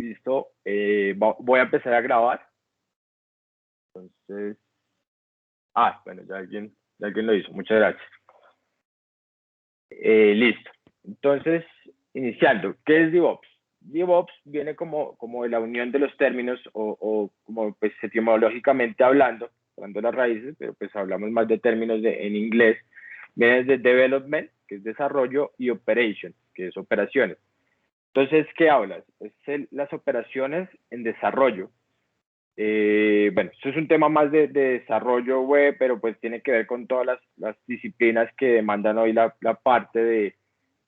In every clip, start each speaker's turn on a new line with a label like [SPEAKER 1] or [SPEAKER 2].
[SPEAKER 1] Listo. Voy a empezar a grabar. Entonces, bueno, ya alguien lo hizo. Muchas gracias. Listo. Entonces, iniciando, ¿qué es DevOps? DevOps viene como de la unión de los términos o como pues etimológicamente hablando de las raíces, pero pues hablamos más de términos en inglés. Viene de development, que es desarrollo, y operation, que es operaciones. Entonces, ¿qué hablas? Las operaciones en desarrollo. Bueno, esto es un tema más de desarrollo web, pero pues tiene que ver con todas las disciplinas que demandan hoy la parte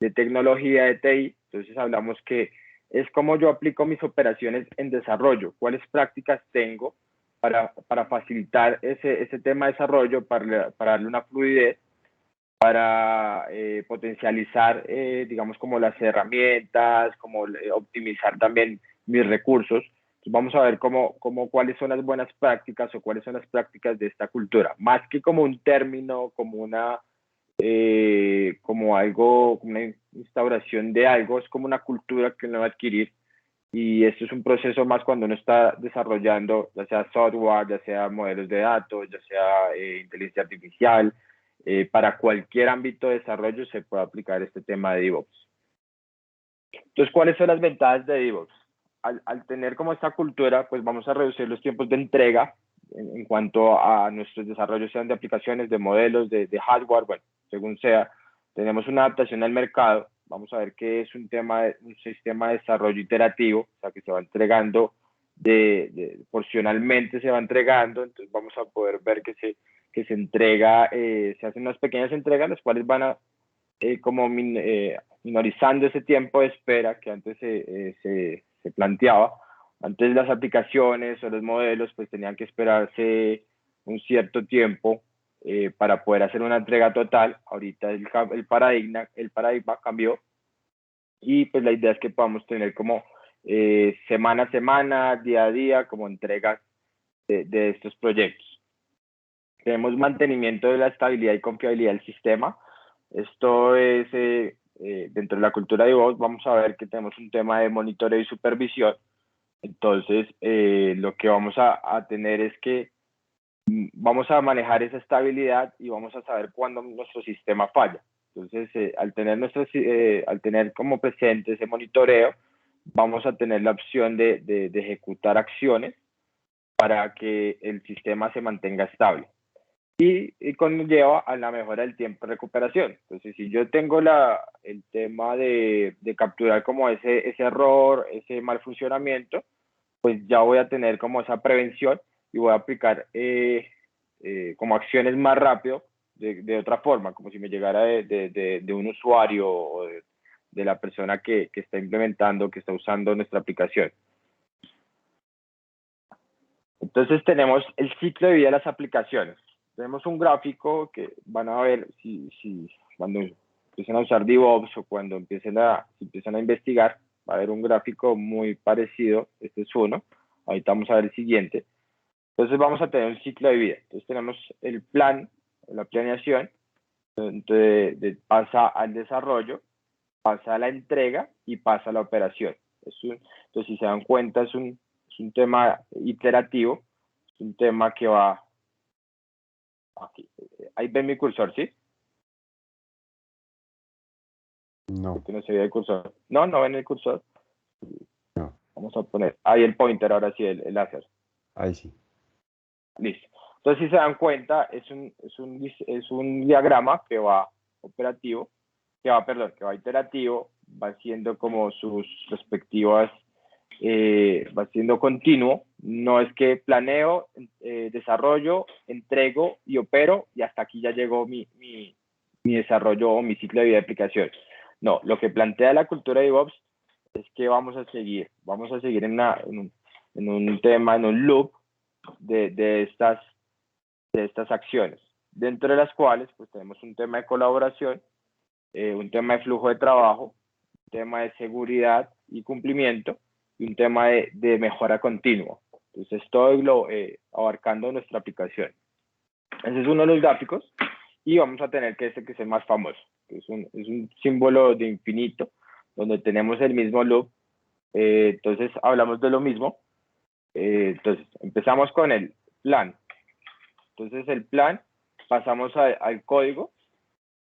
[SPEAKER 1] de tecnología, de TI. Entonces hablamos que es como yo aplico mis operaciones en desarrollo, cuáles prácticas tengo para facilitar ese tema de desarrollo, para darle una fluidez, para potencializar, digamos, como las herramientas, como optimizar también mis recursos. Entonces vamos a ver cuáles son las buenas prácticas o cuáles son las prácticas de esta cultura. Más que como un término, como algo, como una instauración de algo, es como una cultura que uno va a adquirir. Y esto es un proceso más cuando uno está desarrollando, ya sea software, ya sea modelos de datos, ya sea inteligencia artificial. Para cualquier ámbito de desarrollo se puede aplicar este tema de DevOps. Entonces, ¿cuáles son las ventajas de DevOps? Al tener como esta cultura, pues vamos a reducir los tiempos de entrega en cuanto a nuestros desarrollos, sean de aplicaciones, de modelos, de hardware, bueno, según sea. Tenemos una adaptación al mercado. Vamos a ver que es un sistema de desarrollo iterativo, o sea, que se va entregando porcionalmente, se va entregando. Entonces vamos a poder ver que se entrega, se hacen unas pequeñas entregas, las cuales van a minorizando ese tiempo de espera que antes se planteaba. Antes las aplicaciones o los modelos pues tenían que esperarse un cierto tiempo para poder hacer una entrega total. Ahorita el paradigma cambió y pues la idea es que podamos tener como semana a semana, día a día, como entregas de estos proyectos. Tenemos mantenimiento de la estabilidad y confiabilidad del sistema. Esto es, dentro de la cultura de DevOps, vamos a ver que tenemos un tema de monitoreo y supervisión. Entonces, lo que vamos a tener es que vamos a manejar esa estabilidad y vamos a saber cuándo nuestro sistema falla. Entonces, al tener como presente ese monitoreo, vamos a tener la opción de ejecutar acciones para que el sistema se mantenga estable. Y conlleva a la mejora del tiempo de recuperación. Entonces, si yo tengo el tema de capturar como ese error, ese mal funcionamiento, pues ya voy a tener como esa prevención y voy a aplicar como acciones más rápido de otra forma, como si me llegara de un usuario o de la persona que está implementando, que está usando nuestra aplicación. Entonces tenemos el ciclo de vida de las aplicaciones. Tenemos un gráfico que van a ver si cuando empiecen a usar DevOps o cuando empiecen a investigar, va a haber un gráfico muy parecido. Este es uno. Ahorita vamos a ver el siguiente. Entonces vamos a tener un ciclo de vida. Entonces tenemos el plan, la planeación, entonces pasa al desarrollo, pasa a la entrega y pasa a la operación. Entonces, si se dan cuenta, es un tema iterativo, es un tema que va aquí. Ahí ven mi cursor, ¿sí?
[SPEAKER 2] No.
[SPEAKER 1] Porque no se ve el cursor. No ven el cursor.
[SPEAKER 2] No.
[SPEAKER 1] Vamos a poner ahí el pointer, ahora sí, el láser.
[SPEAKER 2] Ahí sí.
[SPEAKER 1] Listo. Entonces, si se dan cuenta, es un diagrama que va operativo, que va iterativo, va haciendo como sus respectivas, va siendo continuo. No es que planeo, desarrollo, entrego y opero y hasta aquí ya llegó mi desarrollo o mi ciclo de vida de aplicación. No, lo que plantea la cultura de DevOps es que vamos a seguir en un tema, en un loop de estas acciones, dentro de las cuales pues tenemos un tema de colaboración, un tema de flujo de trabajo, un tema de seguridad y cumplimiento y un tema de mejora continua. Entonces, todo abarcando nuestra aplicación. Ese es uno de los gráficos y vamos a tener que es el más famoso, que es un símbolo de infinito, donde tenemos el mismo loop Entonces hablamos de lo mismo. Entonces empezamos con el plan. Entonces el plan, pasamos al código,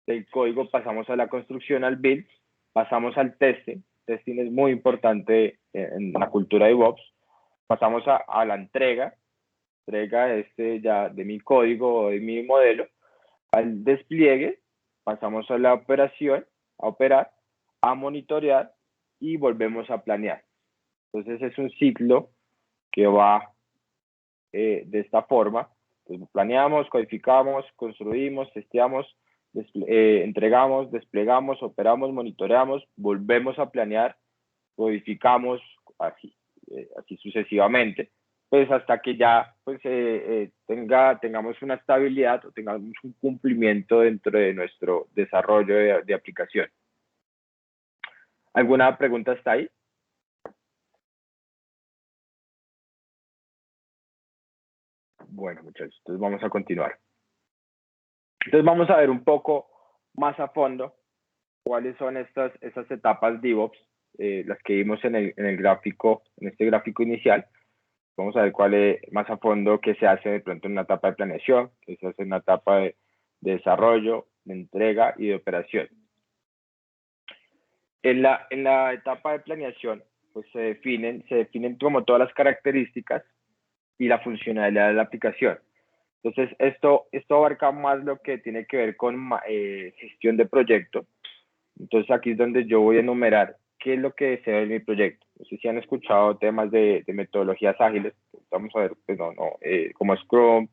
[SPEAKER 1] del código pasamos a la construcción, al build, pasamos al testing. Testing es muy importante en la cultura de DevOps. Pasamos a la entrega ya de mi código o de mi modelo, al despliegue, pasamos a la operación, a operar, a monitorear y volvemos a planear. Entonces es un ciclo que va de esta forma. Entonces, planeamos, codificamos, construimos, testeamos, entregamos, desplegamos, operamos, monitoreamos, volvemos a planear, codificamos, así sucesivamente, pues hasta que ya pues, tengamos una estabilidad o tengamos un cumplimiento dentro de nuestro desarrollo de aplicación. ¿Alguna pregunta hasta ahí? Bueno, muchachos, entonces vamos a continuar. Entonces vamos a ver un poco más a fondo cuáles son estas etapas DevOps, las que vimos en el gráfico, en este gráfico inicial. Vamos a ver cuál es más a fondo qué se hace de pronto en una etapa de planeación, qué se hace en una etapa de desarrollo, de entrega y de operación. En la etapa de planeación, pues se definen como todas las características y la funcionalidad de la aplicación. Entonces, esto abarca más lo que tiene que ver con gestión de proyecto. Entonces, aquí es donde yo voy a enumerar qué es lo que deseo en mi proyecto. No sé si han escuchado temas de metodologías ágiles. Vamos a ver, pues como Scrum.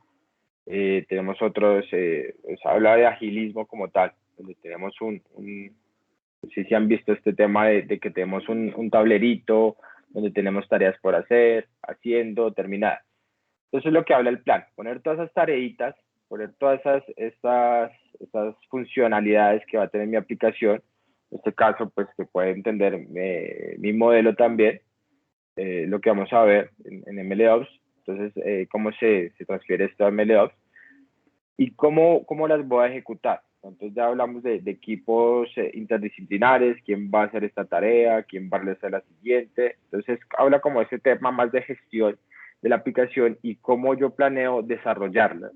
[SPEAKER 1] Tenemos otros, se habla de agilismo como tal, donde tenemos no sé si han visto este tema de que tenemos un tablerito, donde tenemos tareas por hacer, haciendo, terminar. Entonces es lo que habla el plan, poner todas esas tareitas, poner todas esas funcionalidades que va a tener mi aplicación, en este caso pues que puede entender mi modelo también, lo que vamos a ver en MLOps, entonces cómo se transfiere esto a MLOps y cómo las voy a ejecutar. Entonces ya hablamos de equipos interdisciplinares, quién va a hacer esta tarea, quién va a realizar la siguiente. Entonces habla como ese tema más de gestión de la aplicación y cómo yo planeo desarrollarla.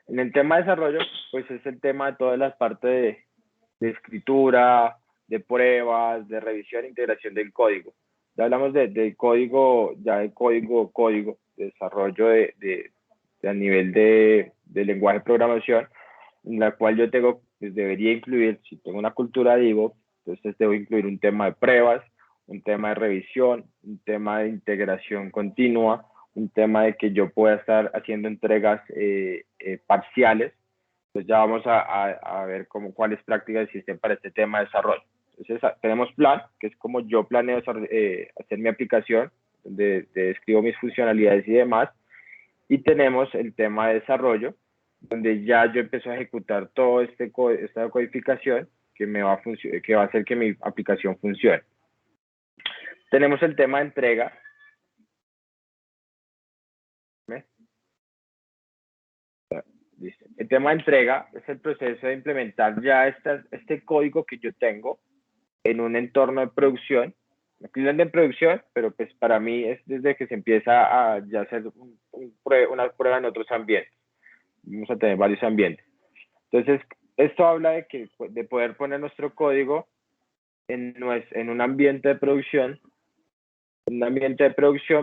[SPEAKER 1] En el tema de desarrollo, pues es el tema de todas las partes de escritura, de pruebas, de revisión e integración del código. Ya hablamos de código, ya de código, de desarrollo a nivel de lenguaje de programación, en la cual yo tengo, pues debería incluir, si tengo una cultura de DevOps, entonces debo incluir un tema de pruebas, un tema de revisión, un tema de integración continua, un tema de que yo pueda estar haciendo entregas parciales. Pues ya vamos a ver cuáles prácticas existen para este tema de desarrollo. Entonces tenemos plan, que es como yo planeo hacer mi aplicación, donde escribo mis funcionalidades y demás, y tenemos el tema de desarrollo, donde ya yo empiezo a ejecutar todo esta codificación que que va a hacer que mi aplicación funcione. Tenemos el tema de entrega. El tema de entrega es el proceso de implementar ya este código que yo tengo en un entorno de producción. Aquí no es de producción, pero pues para mí es desde que se empieza a ya hacer una prueba en otros ambientes. Vamos a tener varios ambientes. Entonces, esto habla de poder poner nuestro código en un ambiente de producción,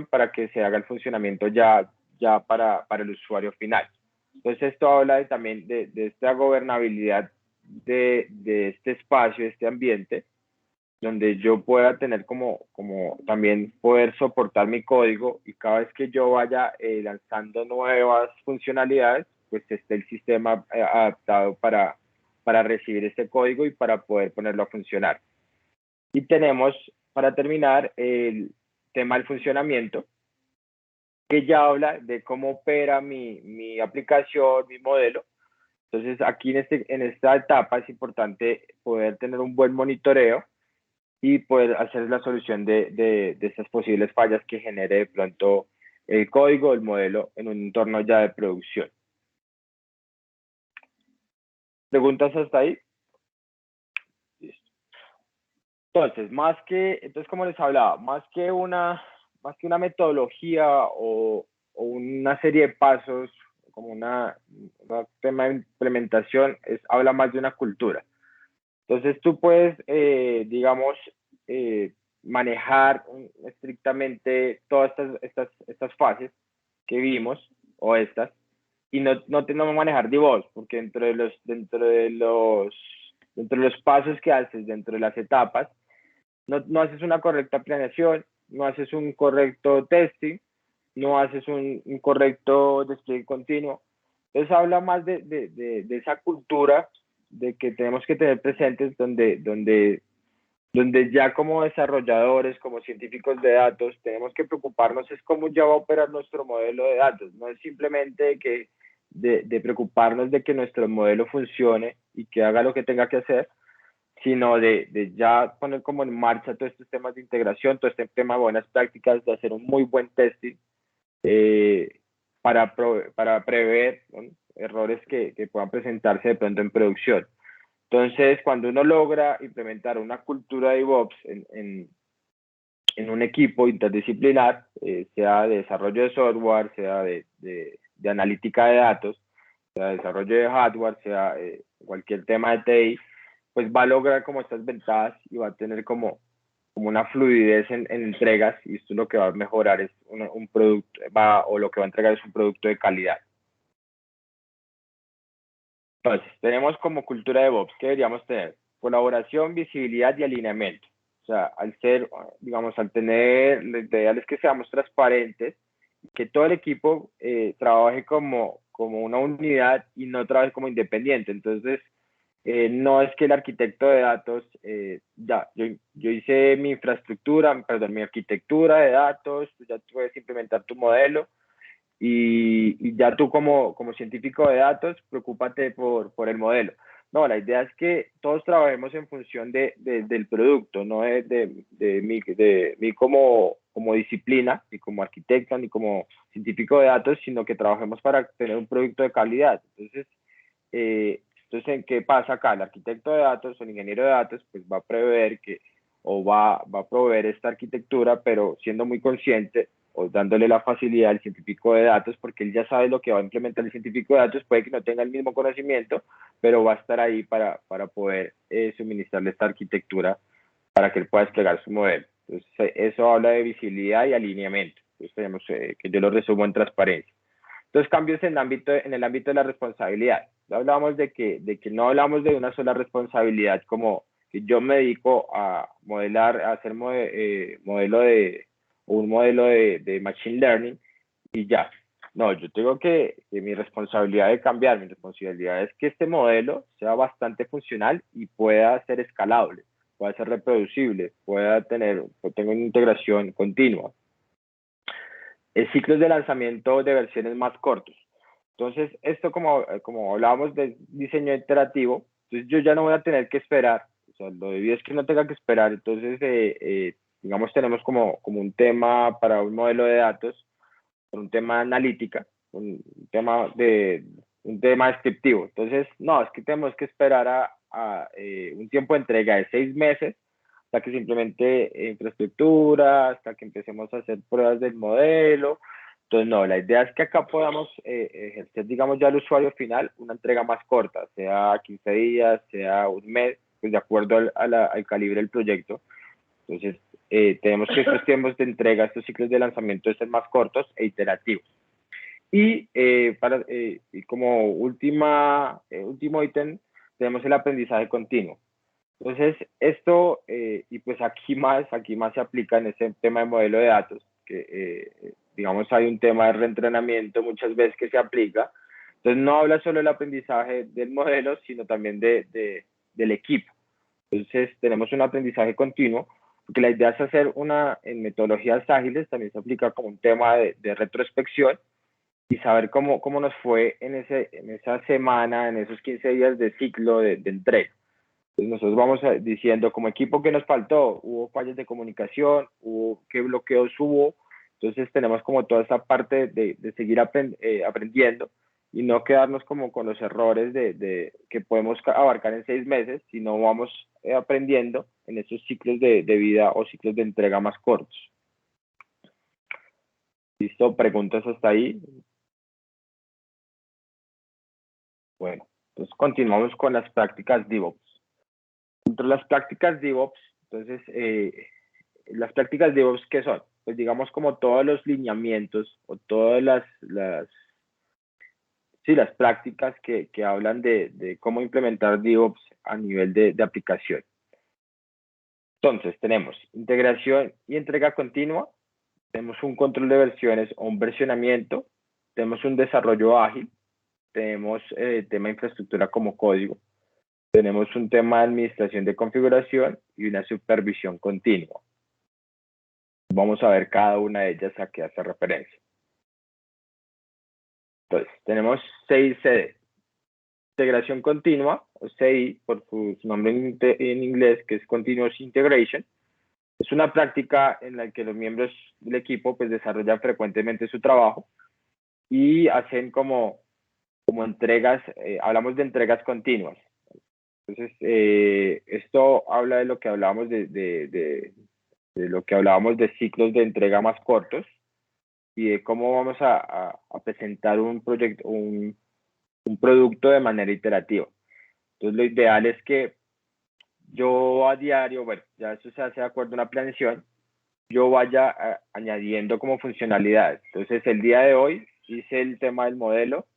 [SPEAKER 1] para que se haga el funcionamiento ya para el usuario final. Entonces, esto habla también de esta gobernabilidad de este espacio, de este ambiente, donde yo pueda tener como también poder soportar mi código y cada vez que yo vaya lanzando nuevas funcionalidades, pues esté el sistema adaptado para recibir este código y para poder ponerlo a funcionar. Y tenemos, para terminar, el tema del funcionamiento, que ya habla de cómo opera mi aplicación, mi modelo. Entonces, aquí en esta etapa es importante poder tener un buen monitoreo y poder hacer la solución de estas posibles fallas que genere de pronto el código, el modelo en un entorno ya de producción. ¿Preguntas hasta ahí? Listo. Entonces, como les hablaba, más que una metodología o una serie de pasos, como un tema de implementación, habla más de una cultura. Entonces, tú puedes, digamos, eh, manejar estrictamente todas estas fases que vimos, o estas, y no manejar DevOps, porque dentro de los pasos que haces, dentro de las etapas, no haces una correcta planeación, no haces un correcto testing, no haces un correcto despliegue continuo. Entonces habla más de esa cultura de que tenemos que tener presentes donde ya como desarrolladores, como científicos de datos, tenemos que preocuparnos es cómo ya va a operar nuestro modelo de datos. No es simplemente de preocuparnos de que nuestro modelo funcione y que haga lo que tenga que hacer, sino de ya poner como en marcha todos estos temas de integración, todo este tema de buenas prácticas, de hacer un muy buen testing eh, para prever, ¿no?, errores que puedan presentarse de pronto en producción. Entonces, cuando uno logra implementar una cultura de DevOps en un equipo interdisciplinar, sea de desarrollo de software, sea de analítica de datos, sea de desarrollo de hardware, sea cualquier tema de TI, pues va a lograr como estas ventajas y va a tener como una fluidez en entregas, y esto lo que va a mejorar es un producto, o lo que va a entregar es un producto de calidad. Entonces, tenemos como cultura de DevOps, ¿qué deberíamos tener? Colaboración, visibilidad y alineamiento. O sea, al ser, digamos, al tener, lo ideal es que seamos transparentes, que todo el equipo trabaje como una unidad y no trabaje como independiente. Entonces, no es que el arquitecto de datos, yo hice mi infraestructura, perdón, mi arquitectura de datos, tú ya puedes implementar tu modelo, y ya tú como científico de datos, preocúpate por el modelo. No, la idea es que todos trabajemos en función del producto, no de mí como disciplina, ni como arquitecto, ni como científico de datos, sino que trabajemos para tener un producto de calidad. Entonces, ¿en qué pasa acá? El arquitecto de datos o el ingeniero de datos pues va a prever va a proveer esta arquitectura, pero siendo muy consciente o dándole la facilidad al científico de datos, porque él ya sabe lo que va a implementar el científico de datos, puede que no tenga el mismo conocimiento, pero va a estar ahí para poder suministrarle esta arquitectura para que él pueda desplegar su modelo. Entonces, eso habla de visibilidad y alineamiento. Entonces, tenemos que yo lo resumo en transparencia. Entonces, cambios en el ámbito de la responsabilidad. Hablábamos de que no hablamos de una sola responsabilidad, como que yo me dedico a modelar, a hacer un modelo de machine learning y ya. No, yo tengo que mi responsabilidad de cambiar, mi responsabilidad es que este modelo sea bastante funcional y pueda ser escalable, pueda ser reproducible, tenga una integración continua. Ciclos de lanzamiento de versiones más cortos. Entonces, esto como hablábamos de diseño iterativo, entonces yo ya no voy a tener que esperar, o sea, lo debido es que no tenga que esperar. Entonces, digamos, tenemos como un tema para un modelo de datos, un tema de analítica, un tema descriptivo. Entonces, no, es que tenemos que esperar a un tiempo de entrega de 6 meses hasta que se implemente infraestructura, hasta que empecemos a hacer pruebas del modelo. Entonces, no, la idea es que acá podamos ejercer, digamos, ya al usuario final una entrega más corta, sea 15 días, sea un mes, pues de acuerdo al calibre del proyecto. Entonces, tenemos que estos tiempos de entrega, estos ciclos de lanzamiento deben ser más cortos e iterativos. Y como último ítem, tenemos el aprendizaje continuo. Entonces, esto, y pues aquí más se aplica en ese tema de modelo de datos, que digamos hay un tema de reentrenamiento muchas veces que se aplica. Entonces, no habla solo del aprendizaje del modelo, sino también del equipo. Entonces, tenemos un aprendizaje continuo, porque la idea es hacer en metodologías ágiles, también se aplica como un tema de retrospección y saber cómo nos fue en esa semana, en esos 15 días de ciclo de entrega. Entonces nosotros vamos diciendo como equipo qué nos faltó, hubo fallas de comunicación, qué bloqueos hubo. Entonces tenemos como toda esa parte de seguir aprendiendo y no quedarnos como con los errores que podemos abarcar en 6 meses, sino vamos aprendiendo en esos ciclos de vida o ciclos de entrega más cortos. ¿Listo? ¿Preguntas hasta ahí? Bueno, entonces continuamos con las prácticas DevOps. Dentro de las prácticas DevOps, entonces, las prácticas DevOps, ¿qué son? Pues digamos como todos los lineamientos o todas las prácticas que hablan de cómo implementar DevOps a nivel de aplicación. Entonces, tenemos integración y entrega continua, tenemos un control de versiones o un versionamiento, tenemos un desarrollo ágil, tenemos tema de infraestructura como código, tenemos un tema de administración de configuración y una supervisión continua. Vamos a ver cada una de ellas a qué hace referencia. Entonces, tenemos CI/CD, integración continua, o CI por su nombre en inglés, que es Continuous Integration. Es una práctica en la que los miembros del equipo pues desarrollan frecuentemente su trabajo y hacen como entregas, hablamos de entregas continuas. Entonces, esto habla de lo que hablábamos de lo que hablábamos de ciclos de entrega más cortos y de cómo vamos a presentar un proyecto, un producto de manera iterativa. Entonces, lo ideal es que yo a diario, bueno, ya eso se hace de acuerdo a una planeación, yo vaya añadiendo como funcionalidades. Entonces, el día de hoy hice el tema del modelo,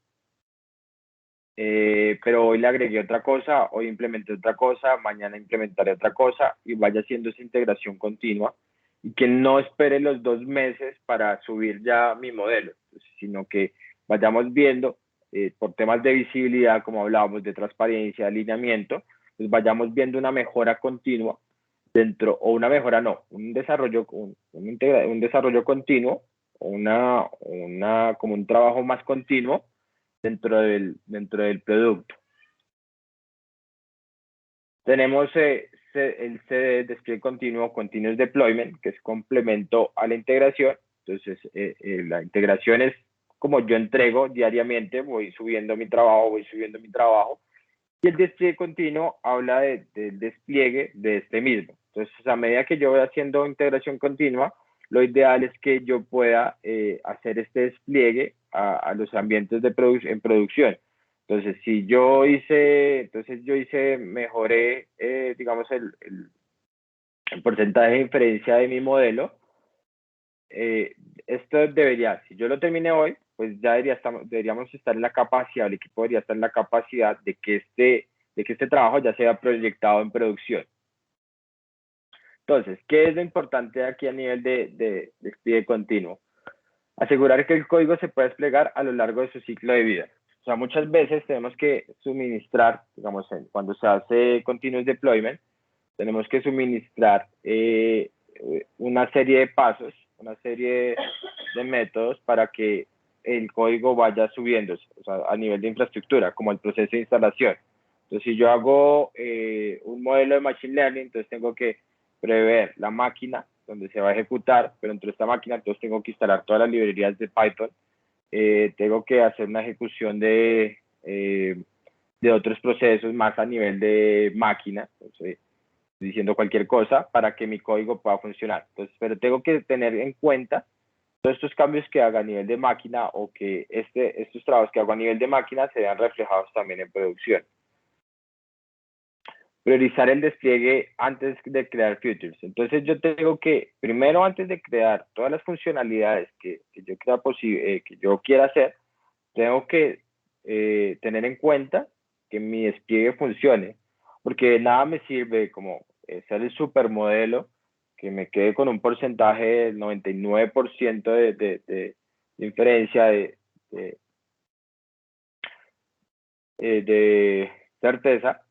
[SPEAKER 1] pero hoy le agregué otra cosa, hoy implementé otra cosa, mañana implementaré otra cosa y vaya haciendo esa integración continua y que no espere los 2 meses para subir ya mi modelo, sino que vayamos viendo por temas de visibilidad, como hablábamos, de transparencia, de alineamiento, pues vayamos viendo una mejora continua dentro, o una mejora no, un desarrollo, un desarrollo continuo, como un trabajo más continuo dentro del producto. Tenemos el CD, despliegue continuo, Continuous Deployment, que es complemento a la integración. Entonces, la integración es como yo entrego diariamente, voy subiendo mi trabajo. Y el despliegue continuo habla del despliegue de este mismo. Entonces, a medida que yo voy haciendo integración continua, lo ideal es que yo pueda hacer este despliegue a los ambientes en producción. Entonces, si yo mejoré, digamos, el porcentaje de diferencia de mi modelo, esto debería, si yo lo terminé hoy, pues ya deberíamos estar en la capacidad, el equipo debería estar en la capacidad de que este trabajo ya sea proyectado en producción. Entonces, ¿qué es lo importante aquí a nivel de despliegue continuo? Asegurar que el código se pueda desplegar a lo largo de su ciclo de vida. O sea, muchas veces tenemos que suministrar, digamos, cuando se hace continuous deployment, tenemos que suministrar una serie de pasos, una serie de métodos para que el código vaya subiendo, o sea, a nivel de infraestructura, como el proceso de instalación. Entonces, si yo hago un modelo de Machine Learning, entonces tengo que prever la máquina donde se va a ejecutar, pero dentro de esta máquina entonces tengo que instalar todas las librerías de Python, tengo que hacer una ejecución de otros procesos más a nivel de máquina, entonces, diciendo cualquier cosa para que mi código pueda funcionar. Entonces, pero tengo que tener en cuenta todos estos cambios que haga a nivel de máquina o que estos trabajos que hago a nivel de máquina se vean reflejados también en producción. Priorizar el despliegue antes de crear features. Entonces yo tengo que, primero antes de crear todas las funcionalidades que yo quiera hacer, tengo que tener en cuenta que mi despliegue funcione, porque nada me sirve como ser el supermodelo, que me quede con un porcentaje del 99% de inferencia de certeza,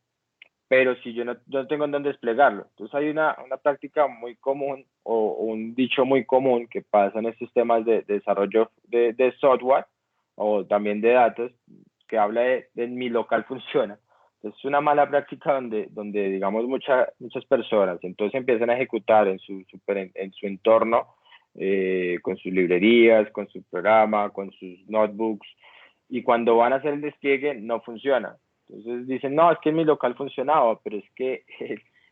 [SPEAKER 1] pero si yo no tengo en dónde desplegarlo. Entonces hay una práctica muy común o un dicho muy común que pasa en estos temas de desarrollo de software o también de datos, que habla de mi local funciona. Entonces es una mala práctica donde digamos, muchas personas entonces empiezan a ejecutar en su entorno, con sus librerías, con su programa, con sus notebooks, y cuando van a hacer el despliegue no funciona. Entonces dicen, no, es que en mi local funcionaba, pero es que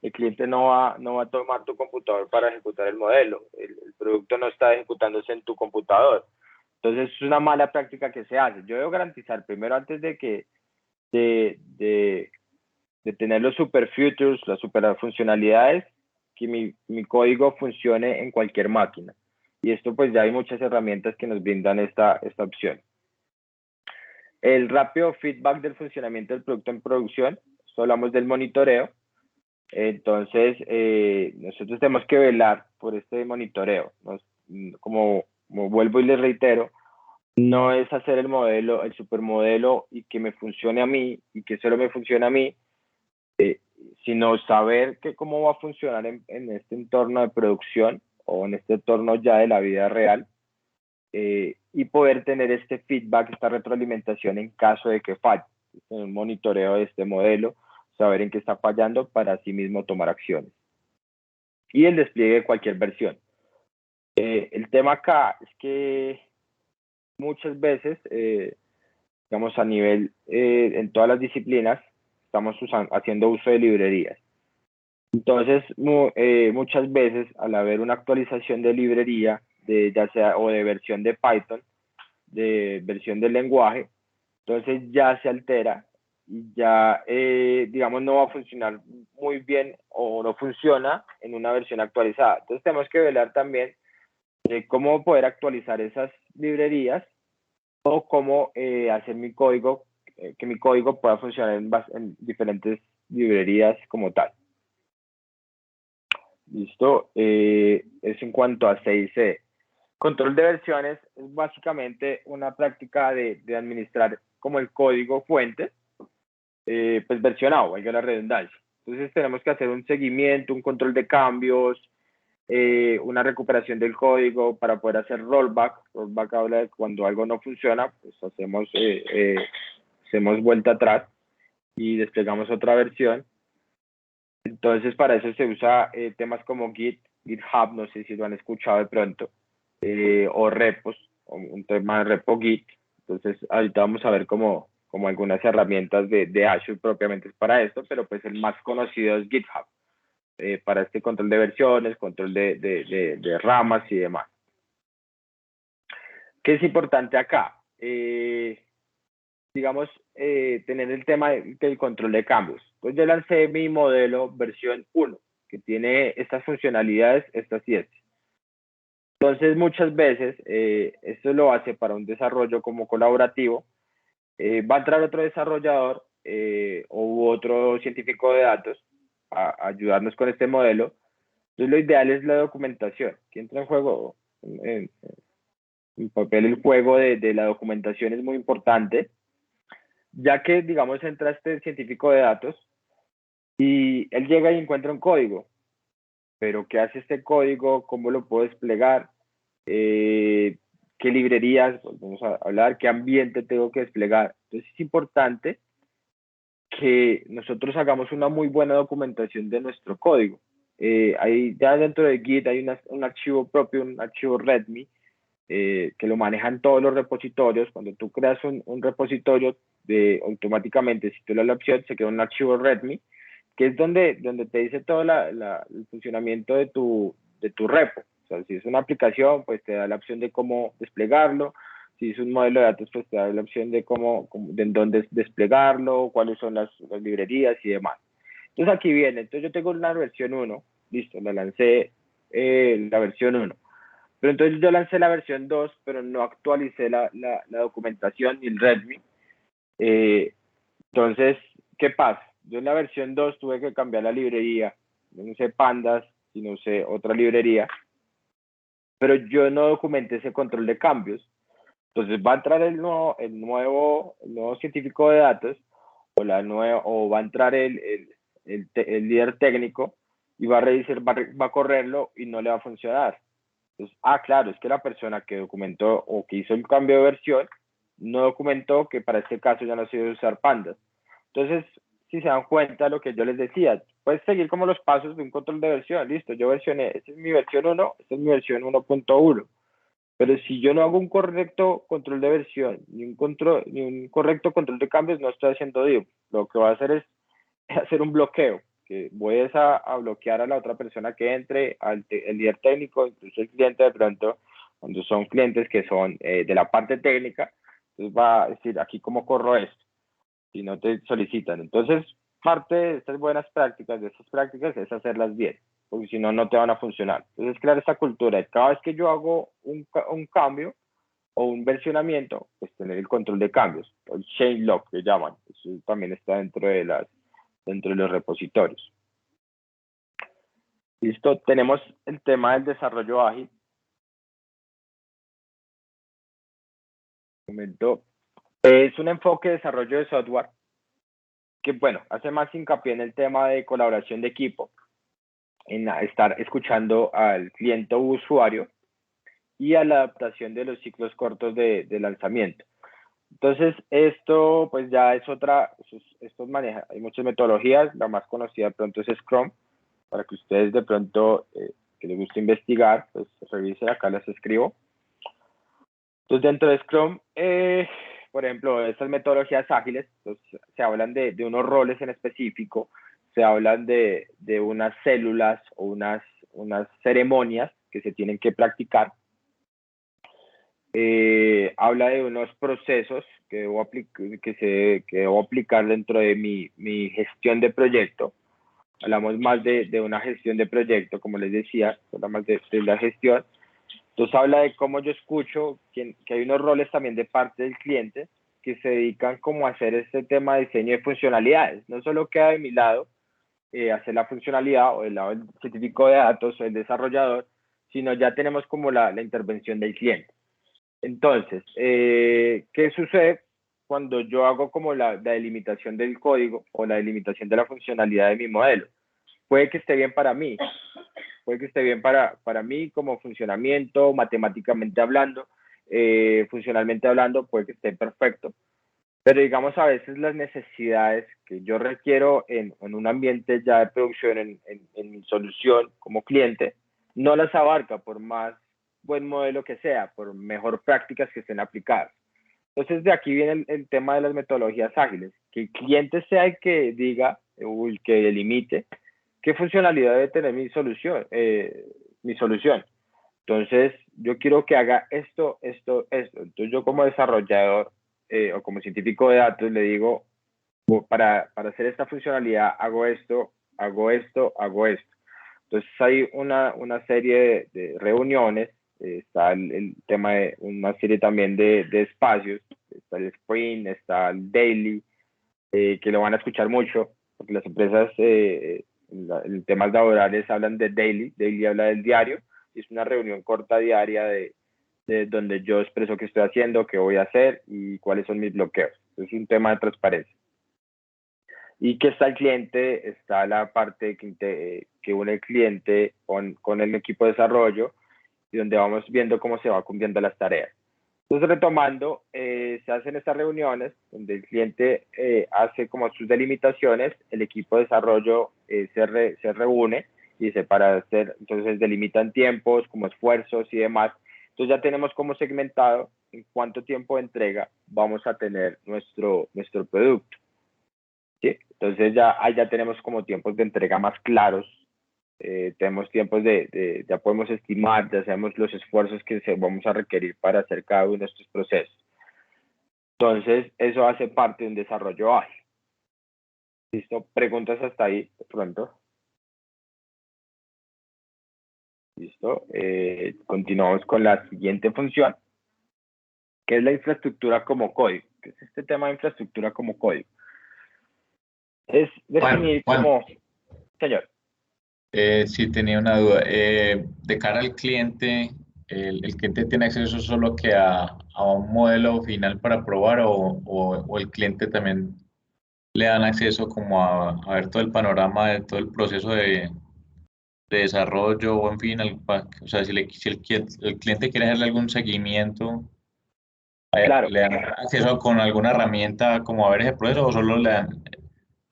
[SPEAKER 1] el cliente no va a tomar tu computador para ejecutar el modelo. El producto no está ejecutándose en tu computador. Entonces es una mala práctica que se hace. Yo debo garantizar primero antes de tener los super features, las super funcionalidades, que mi código funcione en cualquier máquina. Y esto pues ya hay muchas herramientas que nos brindan esta opción. El rápido feedback del funcionamiento del producto en producción. Esto hablamos del monitoreo. Entonces, nosotros tenemos que velar por este monitoreo. Como vuelvo y les reitero, no es hacer el modelo, el supermodelo y que me funcione a mí y que solo me funcione a mí, sino saber que cómo va a funcionar en este entorno de producción o en este entorno ya de la vida real, y poder tener este feedback, esta retroalimentación en caso de que falle. Tener un monitoreo de este modelo, saber en qué está fallando para así mismo tomar acciones. Y el despliegue de cualquier versión. El tema acá es que muchas veces, digamos a nivel, en todas las disciplinas, estamos haciendo uso de librerías. Entonces, muchas veces al haber una actualización de librería, ya sea o de versión de Python, de versión del lenguaje, entonces ya se altera y ya, digamos, no va a funcionar muy bien o no funciona en una versión actualizada. Entonces tenemos que velar también de cómo poder actualizar esas librerías o cómo hacer mi código, que mi código pueda funcionar en diferentes librerías como tal. Listo. Es en cuanto a CIC. Control de versiones es básicamente una práctica de administrar como el código fuente, pues versionado, valga la redundancia. Entonces tenemos que hacer un seguimiento, un control de cambios, una recuperación del código para poder hacer rollback. Rollback habla de cuando algo no funciona, pues hacemos vuelta atrás y desplegamos otra versión. Entonces para eso se usa temas como Git, GitHub, no sé si lo han escuchado de pronto, o repos, o un tema de repo Git. Entonces ahorita vamos a ver como algunas herramientas de Azure propiamente para esto, pero pues el más conocido es GitHub, para este control de versiones, control de ramas y demás. ¿Qué es importante acá? Digamos, tener el tema del control de cambios. Pues yo lancé mi modelo versión 1, que tiene estas funcionalidades, estas y estas. Entonces, muchas veces, esto lo hace para un desarrollo como colaborativo. Va a entrar otro desarrollador o otro científico de datos a ayudarnos con este modelo. Entonces, lo ideal es la documentación. Que entra en juego, en papel el juego de la documentación es muy importante, ya que, digamos, entra este científico de datos y él llega y encuentra un código. Pero, ¿qué hace este código? ¿Cómo lo puedo desplegar? ¿Qué librerías? Vamos a hablar, ¿qué ambiente tengo que desplegar? Entonces, es importante que nosotros hagamos una muy buena documentación de nuestro código. Ahí ya dentro de Git hay un archivo propio, un archivo README, que lo manejan todos los repositorios. Cuando tú creas un repositorio, automáticamente, si tú le das la opción, se crea un archivo README, que es donde te dice todo el funcionamiento de tu repo. O sea, si es una aplicación, pues te da la opción de cómo desplegarlo. Si es un modelo de datos, pues te da la opción de de dónde desplegarlo, cuáles son las librerías y demás. Entonces aquí viene, entonces yo tengo una versión 1, listo, la lancé, la versión 1. Pero entonces yo lancé la versión 2, pero no actualicé la documentación ni el README. Entonces, ¿qué pasa? Yo en la versión 2 tuve que cambiar la librería. No usé Pandas, sino usé otra librería. Pero yo no documenté ese control de cambios. Entonces va a entrar el nuevo científico de datos o va a entrar el líder técnico y va a revisar, va a correrlo y no le va a funcionar. Entonces, claro, es que la persona que documentó o que hizo el cambio de versión no documentó que para este caso ya no se debe usar Pandas. Entonces, si se dan cuenta lo que yo les decía, puedes seguir como los pasos de un control de versión. Listo, yo versioné, esta es mi versión 1, esta es mi versión 1.1. Pero si yo no hago un correcto control de versión ni un correcto control de cambios, no estoy haciendo DIV. Lo que voy a hacer es hacer un bloqueo, que voy a bloquear a la otra persona que entre, el líder técnico, incluso el cliente de pronto, cuando son clientes que son de la parte técnica, entonces va a decir aquí cómo corro esto, si no te solicitan. Entonces, parte de estas buenas prácticas, de estas prácticas, es hacerlas bien, porque si no, no te van a funcionar. Entonces, crear esta cultura de cada vez que yo hago un cambio o un versionamiento, pues tener el control de cambios, el changelog que llaman. Eso también está dentro de los repositorios. Listo, tenemos el tema del desarrollo ágil. Un momento. Es un enfoque de desarrollo de software que, bueno, hace más hincapié en el tema de colaboración de equipo, en estar escuchando al cliente o usuario y a la adaptación de los ciclos cortos de lanzamiento. Entonces, esto pues ya es esto maneja, hay muchas metodologías, la más conocida de pronto es Scrum, para que ustedes de pronto, que les guste investigar, pues revisen, acá las escribo. Entonces, dentro de Scrum, por ejemplo, estas metodologías ágiles, pues, se hablan de unos roles en específico, se hablan de unas células o unas ceremonias que se tienen que practicar. Habla de unos procesos que debo aplicar dentro de mi gestión de proyecto. Hablamos más de una gestión de proyecto, como les decía, hablamos de la gestión. Entonces habla de cómo yo escucho, que hay unos roles también de parte del cliente que se dedican como a hacer este tema de diseño de funcionalidades. No solo queda de mi lado hacer la funcionalidad o del lado del científico de datos o el desarrollador, sino ya tenemos como la intervención del cliente. Entonces, ¿qué sucede cuando yo hago como la delimitación del código o la delimitación de la funcionalidad de mi modelo? Puede que esté bien para mí, puede que esté bien para mí como funcionamiento, matemáticamente hablando, funcionalmente hablando, puede que esté perfecto. Pero digamos, a veces las necesidades que yo requiero en un ambiente ya de producción, en mi solución como cliente, no las abarca por más buen modelo que sea, por mejor prácticas que estén aplicadas. Entonces, de aquí viene el tema de las metodologías ágiles, que el cliente sea el que diga o el que delimite qué funcionalidad debe tener mi solución. Entonces, yo quiero que haga esto. Entonces, yo como desarrollador o como científico de datos le digo, para hacer esta funcionalidad hago esto, hago esto, hago esto. Entonces, hay una serie de reuniones, está el tema de una serie también de espacios, está el sprint, está el daily, que lo van a escuchar mucho, porque las empresas en temas laborales hablan de daily habla del diario, y es una reunión corta diaria de donde yo expreso qué estoy haciendo, qué voy a hacer y cuáles son mis bloqueos. Es un tema de transparencia. Y que está el cliente, está la parte que une el cliente con el equipo de desarrollo y donde vamos viendo cómo se va cumpliendo las tareas. Entonces, retomando, se hacen estas reuniones donde el cliente hace como sus delimitaciones, el equipo de desarrollo se reúne y se para hacer, entonces delimitan tiempos, como esfuerzos y demás. Entonces ya tenemos como segmentado en cuánto tiempo de entrega vamos a tener nuestro producto. ¿Sí? Entonces ahí ya tenemos como tiempos de entrega más claros, tenemos tiempos ya podemos estimar, ya sabemos los esfuerzos que vamos a requerir para hacer cada uno de estos procesos. Entonces, eso hace parte de un desarrollo ágil. ¿Listo? ¿Preguntas hasta ahí de pronto? ¿Listo? Continuamos con la siguiente función, que es la infraestructura como código. ¿Qué es este tema de infraestructura como código? Es definir como... Señor.
[SPEAKER 3] Sí, tenía una duda. De cara al cliente, ¿el cliente tiene acceso solo que a un modelo final para probar o el cliente también le dan acceso como a ver todo el panorama de todo el proceso de desarrollo o en fin, o sea, si el cliente quiere hacerle algún seguimiento,
[SPEAKER 1] Claro.
[SPEAKER 3] ¿le dan acceso con alguna herramienta como a ver ese proceso o solo le dan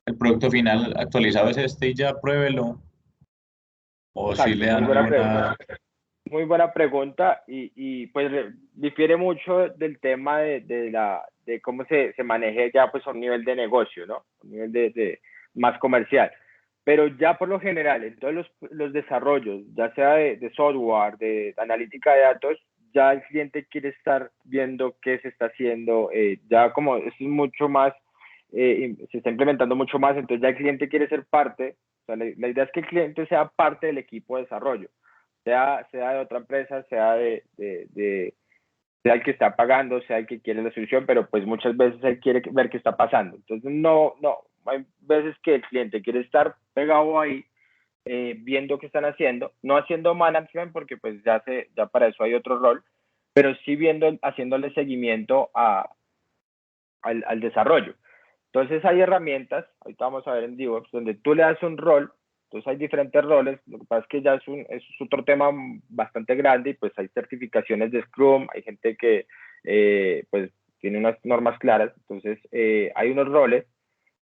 [SPEAKER 3] el producto final actualizado es este y ya pruébelo? O
[SPEAKER 1] Exacto,
[SPEAKER 3] si le
[SPEAKER 1] muy
[SPEAKER 3] dan
[SPEAKER 1] buena
[SPEAKER 3] alguna...
[SPEAKER 1] pregunta. Muy buena pregunta pues difiere mucho del tema de cómo se maneje ya pues a un nivel de negocio, ¿no? A un nivel más comercial. Pero ya por lo general, en todos los desarrollos, ya sea de software, de analítica de datos, ya el cliente quiere estar viendo qué se está haciendo, ya como es mucho más, se está implementando mucho más, entonces ya el cliente quiere ser parte, o sea, la idea es que el cliente sea parte del equipo de desarrollo, sea de otra empresa, sea el que está pagando, sea el que quiere la solución, pero pues muchas veces él quiere ver qué está pasando. Entonces, no, hay veces que el cliente quiere estar pegado ahí, viendo qué están haciendo, no haciendo management, porque pues ya para eso hay otro rol, pero sí haciéndole seguimiento al desarrollo. Entonces hay herramientas, ahorita vamos a ver en DevOps, donde tú le das un rol, entonces hay diferentes roles, lo que pasa es que ya es otro tema bastante grande y pues hay certificaciones de Scrum, hay gente que pues tiene unas normas claras, entonces hay unos roles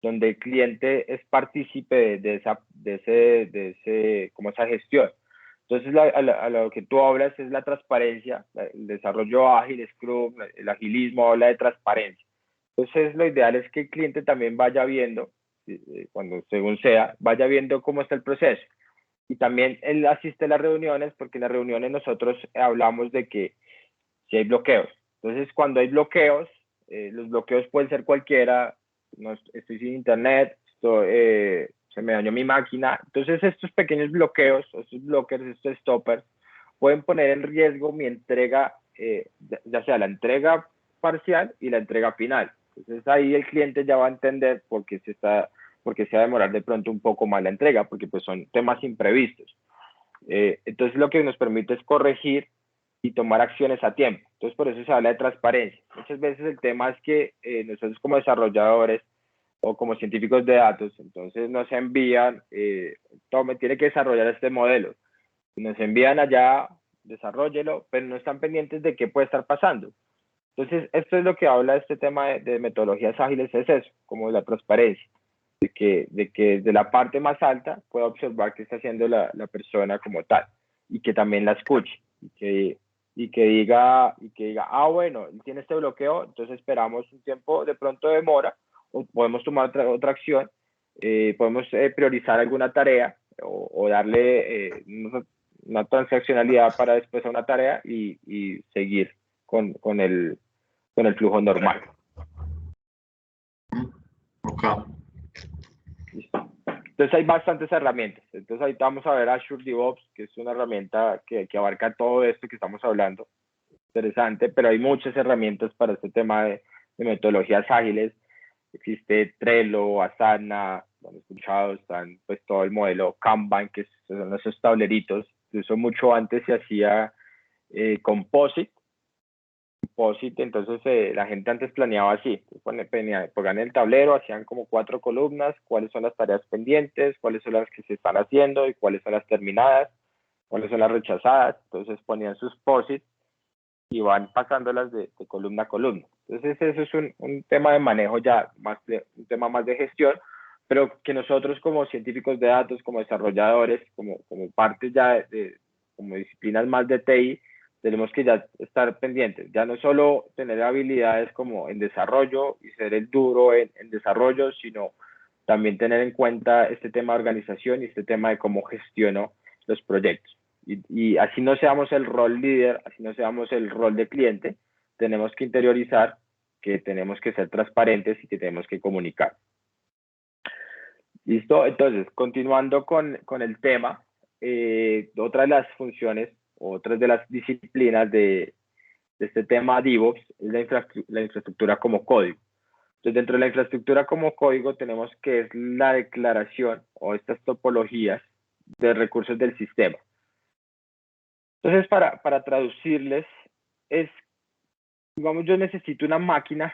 [SPEAKER 1] donde el cliente es partícipe como esa gestión. Entonces, a lo que tú hablas es la transparencia, el desarrollo ágil, Scrum, el agilismo habla de transparencia. Entonces, lo ideal es que el cliente también vaya viendo, cuando según sea, vaya viendo cómo está el proceso. Y también él asiste a las reuniones, porque en las reuniones nosotros hablamos de que si hay bloqueos. Entonces, cuando hay bloqueos, los bloqueos pueden ser cualquiera, no estoy sin internet, se me dañó mi máquina. Entonces, estos pequeños bloqueos, estos blockers, estos stoppers, pueden poner en riesgo mi entrega, ya sea la entrega parcial y la entrega final. Entonces, ahí el cliente ya va a entender por qué se va a demorar de pronto un poco más la entrega, porque pues son temas imprevistos. Entonces, lo que nos permite es corregir y tomar acciones a tiempo. Entonces, por eso se habla de transparencia. Muchas veces el tema es que nosotros como desarrolladores o como científicos de datos, entonces nos envían, me tiene que desarrollar este modelo. Nos envían allá, desarrollelo, pero no están pendientes de qué puede estar pasando. Entonces, esto es lo que habla este tema de metodologías ágiles, es eso, como la transparencia, de que desde la parte más alta pueda observar qué está haciendo la persona como tal y que también la escuche y que diga, ah, bueno, tiene este bloqueo, entonces esperamos un tiempo de pronto de demora o podemos tomar otra acción, podemos priorizar alguna tarea o darle una transaccionalidad para después a una tarea y seguir con el flujo normal.
[SPEAKER 3] Ok.
[SPEAKER 1] Entonces hay bastantes herramientas. Entonces ahorita vamos a ver Azure DevOps, que es una herramienta que abarca todo esto que estamos hablando. Interesante, pero hay muchas herramientas para este tema de metodologías ágiles. Existe Trello, Asana, lo han escuchado, están pues todo el modelo Kanban, que son esos tableritos. Incluso mucho antes se hacía Composite, entonces la gente antes planeaba así, ponían el tablero, hacían como 4 columnas, cuáles son las tareas pendientes, cuáles son las que se están haciendo y cuáles son las terminadas, cuáles son las rechazadas, entonces ponían sus POSIT y van pasándolas de columna a columna. Entonces eso es un tema de manejo ya, un tema más de gestión, pero que nosotros como científicos de datos, como desarrolladores, como parte ya como disciplinas más de TI, tenemos que ya estar pendientes, ya no solo tener habilidades como en desarrollo y ser el duro en desarrollo, sino también tener en cuenta este tema de organización y este tema de cómo gestiono los proyectos. Y así no seamos el rol líder, así no seamos el rol de cliente, tenemos que interiorizar que tenemos que ser transparentes y que tenemos que comunicar. ¿Listo? Entonces, continuando con el tema, otra de las funciones, otras de las disciplinas de este tema DevOps es la infraestructura como código. Entonces, dentro de la infraestructura como código tenemos que es la declaración o estas topologías de recursos del sistema. Entonces, para traducirles, digamos, yo necesito una máquina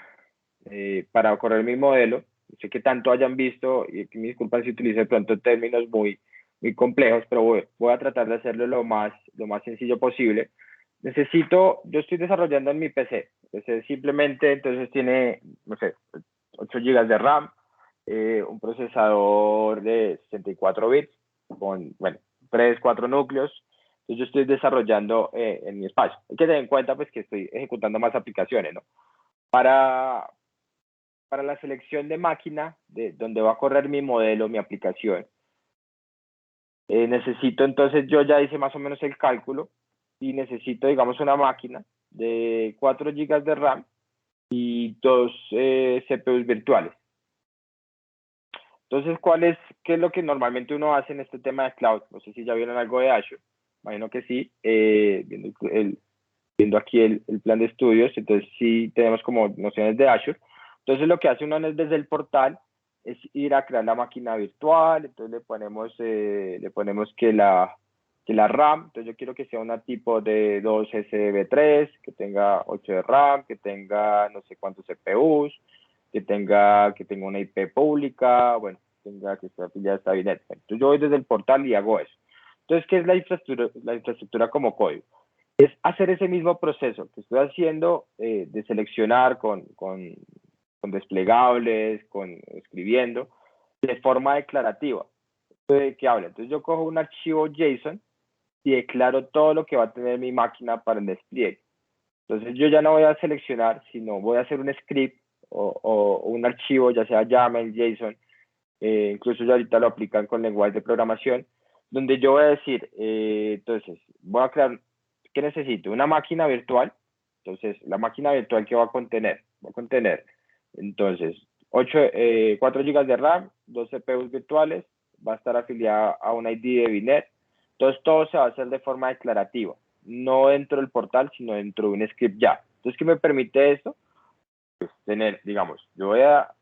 [SPEAKER 1] para correr mi modelo. Sé que tanto hayan visto, y me disculpan si utilizo de pronto términos muy complejos, pero voy a tratar de hacerlo lo más sencillo posible. Yo estoy desarrollando en mi PC. Simplemente, entonces tiene, no sé, 8 GB de RAM, un procesador de 64 bits con, bueno, 3, 4 núcleos. Entonces yo estoy desarrollando en mi espacio. Hay que tener en cuenta pues que estoy ejecutando más aplicaciones, ¿no? Para la selección de máquina, de donde va a correr mi modelo, mi aplicación, necesito, entonces yo ya hice más o menos el cálculo y necesito, digamos, una máquina de 4 GB de RAM y 2 CPUs virtuales. Entonces, ¿qué es lo que normalmente uno hace en este tema de cloud? No sé si ya vieron algo de Azure, imagino que sí, viendo aquí el plan de estudios, entonces sí tenemos como nociones de Azure. Entonces lo que hace uno desde el portal es ir a crear la máquina virtual, entonces le ponemos que la RAM, entonces yo quiero que sea una tipo de 2 SB3, que tenga 8 de RAM, que tenga no sé cuántos CPUs, que tenga una IP pública, bueno, que esté afiliada a esta VNet. Entonces yo voy desde el portal y hago eso. Entonces, ¿qué es la infraestructura? La infraestructura como código es hacer ese mismo proceso que estoy haciendo de seleccionar con desplegables, escribiendo, de forma declarativa. ¿De qué habla? Entonces yo cojo un archivo JSON y declaro todo lo que va a tener mi máquina para el despliegue. Entonces yo ya no voy a seleccionar, sino voy a hacer un script o un archivo, ya sea YAML, JSON, incluso ya ahorita lo aplican con lenguajes de programación, donde yo voy a decir, entonces, voy a crear, ¿qué necesito? Una máquina virtual. Entonces, la máquina virtual que va a contener, entonces, 4 GB de RAM, 2 CPUs virtuales, va a estar afiliada a un ID de VNet. Entonces, todo se va a hacer de forma declarativa, no dentro del portal, sino dentro de un script ya. Entonces, ¿qué me permite esto? Pues tener, digamos, yo voy a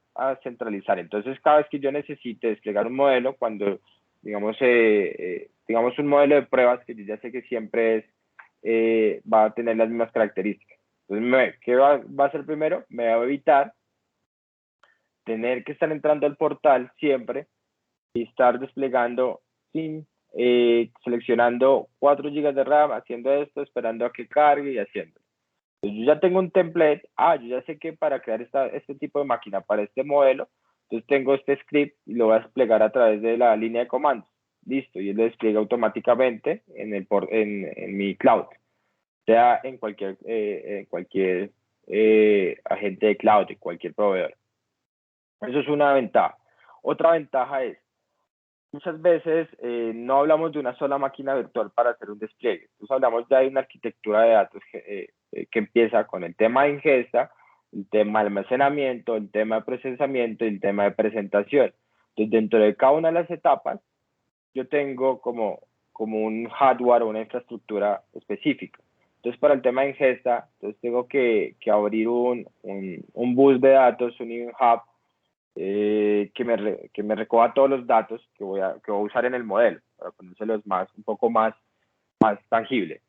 [SPEAKER 1] centralizar. Entonces, cada vez que yo necesite desplegar un modelo, cuando, digamos, un modelo de pruebas que yo ya sé que siempre va a tener las mismas características. Entonces, ¿qué va a hacer primero? Me va a evitar tener que estar entrando al portal siempre y estar desplegando seleccionando 4 GB de RAM, haciendo esto, esperando a que cargue y haciendo. Entonces, yo ya tengo un template, yo ya sé que para crear este tipo de máquina para este modelo, entonces tengo este script y lo voy a desplegar a través de la línea de comandos. Listo, y él lo despliega automáticamente en mi cloud, sea en cualquier agente de cloud, en cualquier proveedor. Eso es una ventaja. Otra ventaja es, muchas veces no hablamos de una sola máquina virtual para hacer un despliegue. Entonces hablamos ya de una arquitectura de datos que empieza con el tema de ingesta, el tema de almacenamiento, el tema de procesamiento y el tema de presentación. Entonces dentro de cada una de las etapas yo tengo como un hardware o una infraestructura específica. Entonces para el tema de ingesta, entonces tengo que abrir un bus de datos, un hub, que me recoja todos los datos que voy a usar en el modelo, para ponérselos un poco más tangible.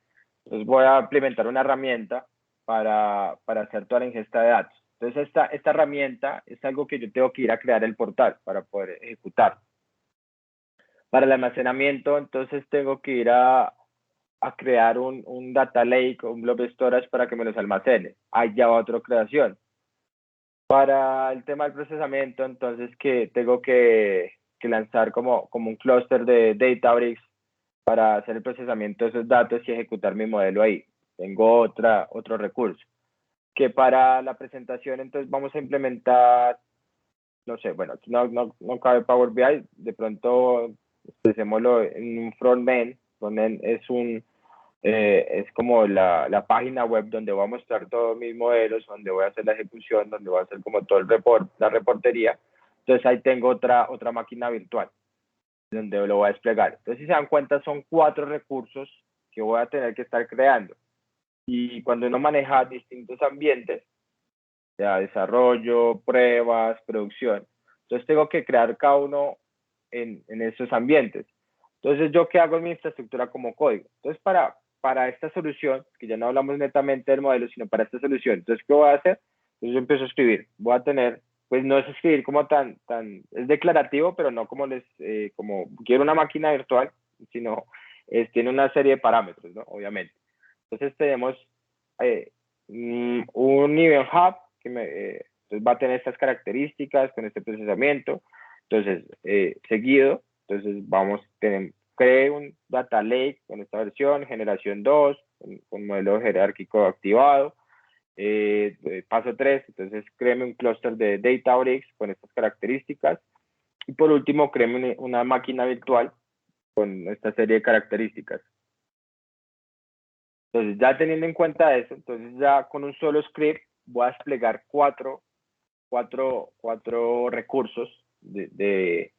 [SPEAKER 1] Entonces voy a implementar una herramienta para hacer toda la ingesta de datos. Entonces esta herramienta es algo que yo tengo que ir a crear el portal para poder ejecutar. Para el almacenamiento, entonces tengo que ir a crear un data lake o un blob storage para que me los almacene. Ahí ya va otra creación. Para el tema del procesamiento, entonces que tengo que lanzar como un clúster de Databricks para hacer el procesamiento de esos datos y ejecutar mi modelo ahí. Tengo otro recurso. Que para la presentación, entonces vamos a implementar, no sé, bueno, aquí no cabe Power BI, de pronto expresémoslo en un frontend. Frontend es como la página web donde voy a mostrar todos mis modelos, donde voy a hacer la ejecución, donde voy a hacer como todo la reportería. Entonces ahí tengo otra máquina virtual donde lo voy a desplegar. Entonces, si se dan cuenta, son 4 recursos que voy a tener que estar creando. Y cuando uno maneja distintos ambientes, sea desarrollo, pruebas, producción, entonces tengo que crear cada uno en esos ambientes. Entonces, ¿yo qué hago en mi infraestructura como código? Entonces, para esta solución, que ya no hablamos netamente del modelo, sino para esta solución, entonces, ¿qué voy a hacer? Entonces, yo empiezo a escribir. Voy a tener, pues no es escribir como es declarativo, pero no como como quiero una máquina virtual, sino tiene una serie de parámetros, ¿no? Obviamente. Entonces, tenemos un Event Hub que entonces va a tener estas características con este procesamiento. Entonces, seguido, entonces cree un data lake con esta versión, generación 2, con modelo jerárquico activado. Paso 3, entonces créeme un clúster de Databricks con estas características. Y por último, créeme una máquina virtual con esta serie de características. Entonces, ya teniendo en cuenta eso, entonces ya con un solo script voy a desplegar cuatro recursos de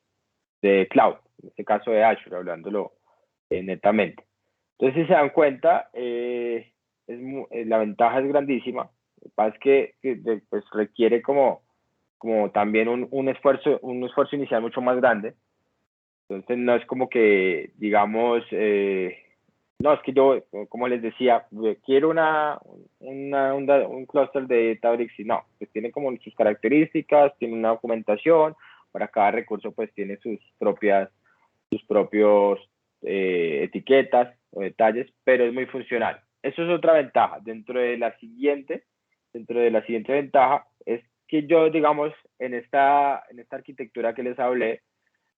[SPEAKER 1] cloud, en este caso de Azure, hablándolo netamente. Entonces, si se dan cuenta, la ventaja es grandísima. Lo que pasa es que pues, requiere como también un esfuerzo inicial mucho más grande. Entonces, no es como que, digamos, no, es que yo, como les decía, quiero un clúster de Databricks y no, pues tiene como sus características, tiene una documentación, para cada recurso pues tiene sus propios etiquetas o detalles, pero es muy funcional. Eso es otra ventaja. Dentro de la siguiente ventaja es que yo, digamos, en esta arquitectura que les hablé,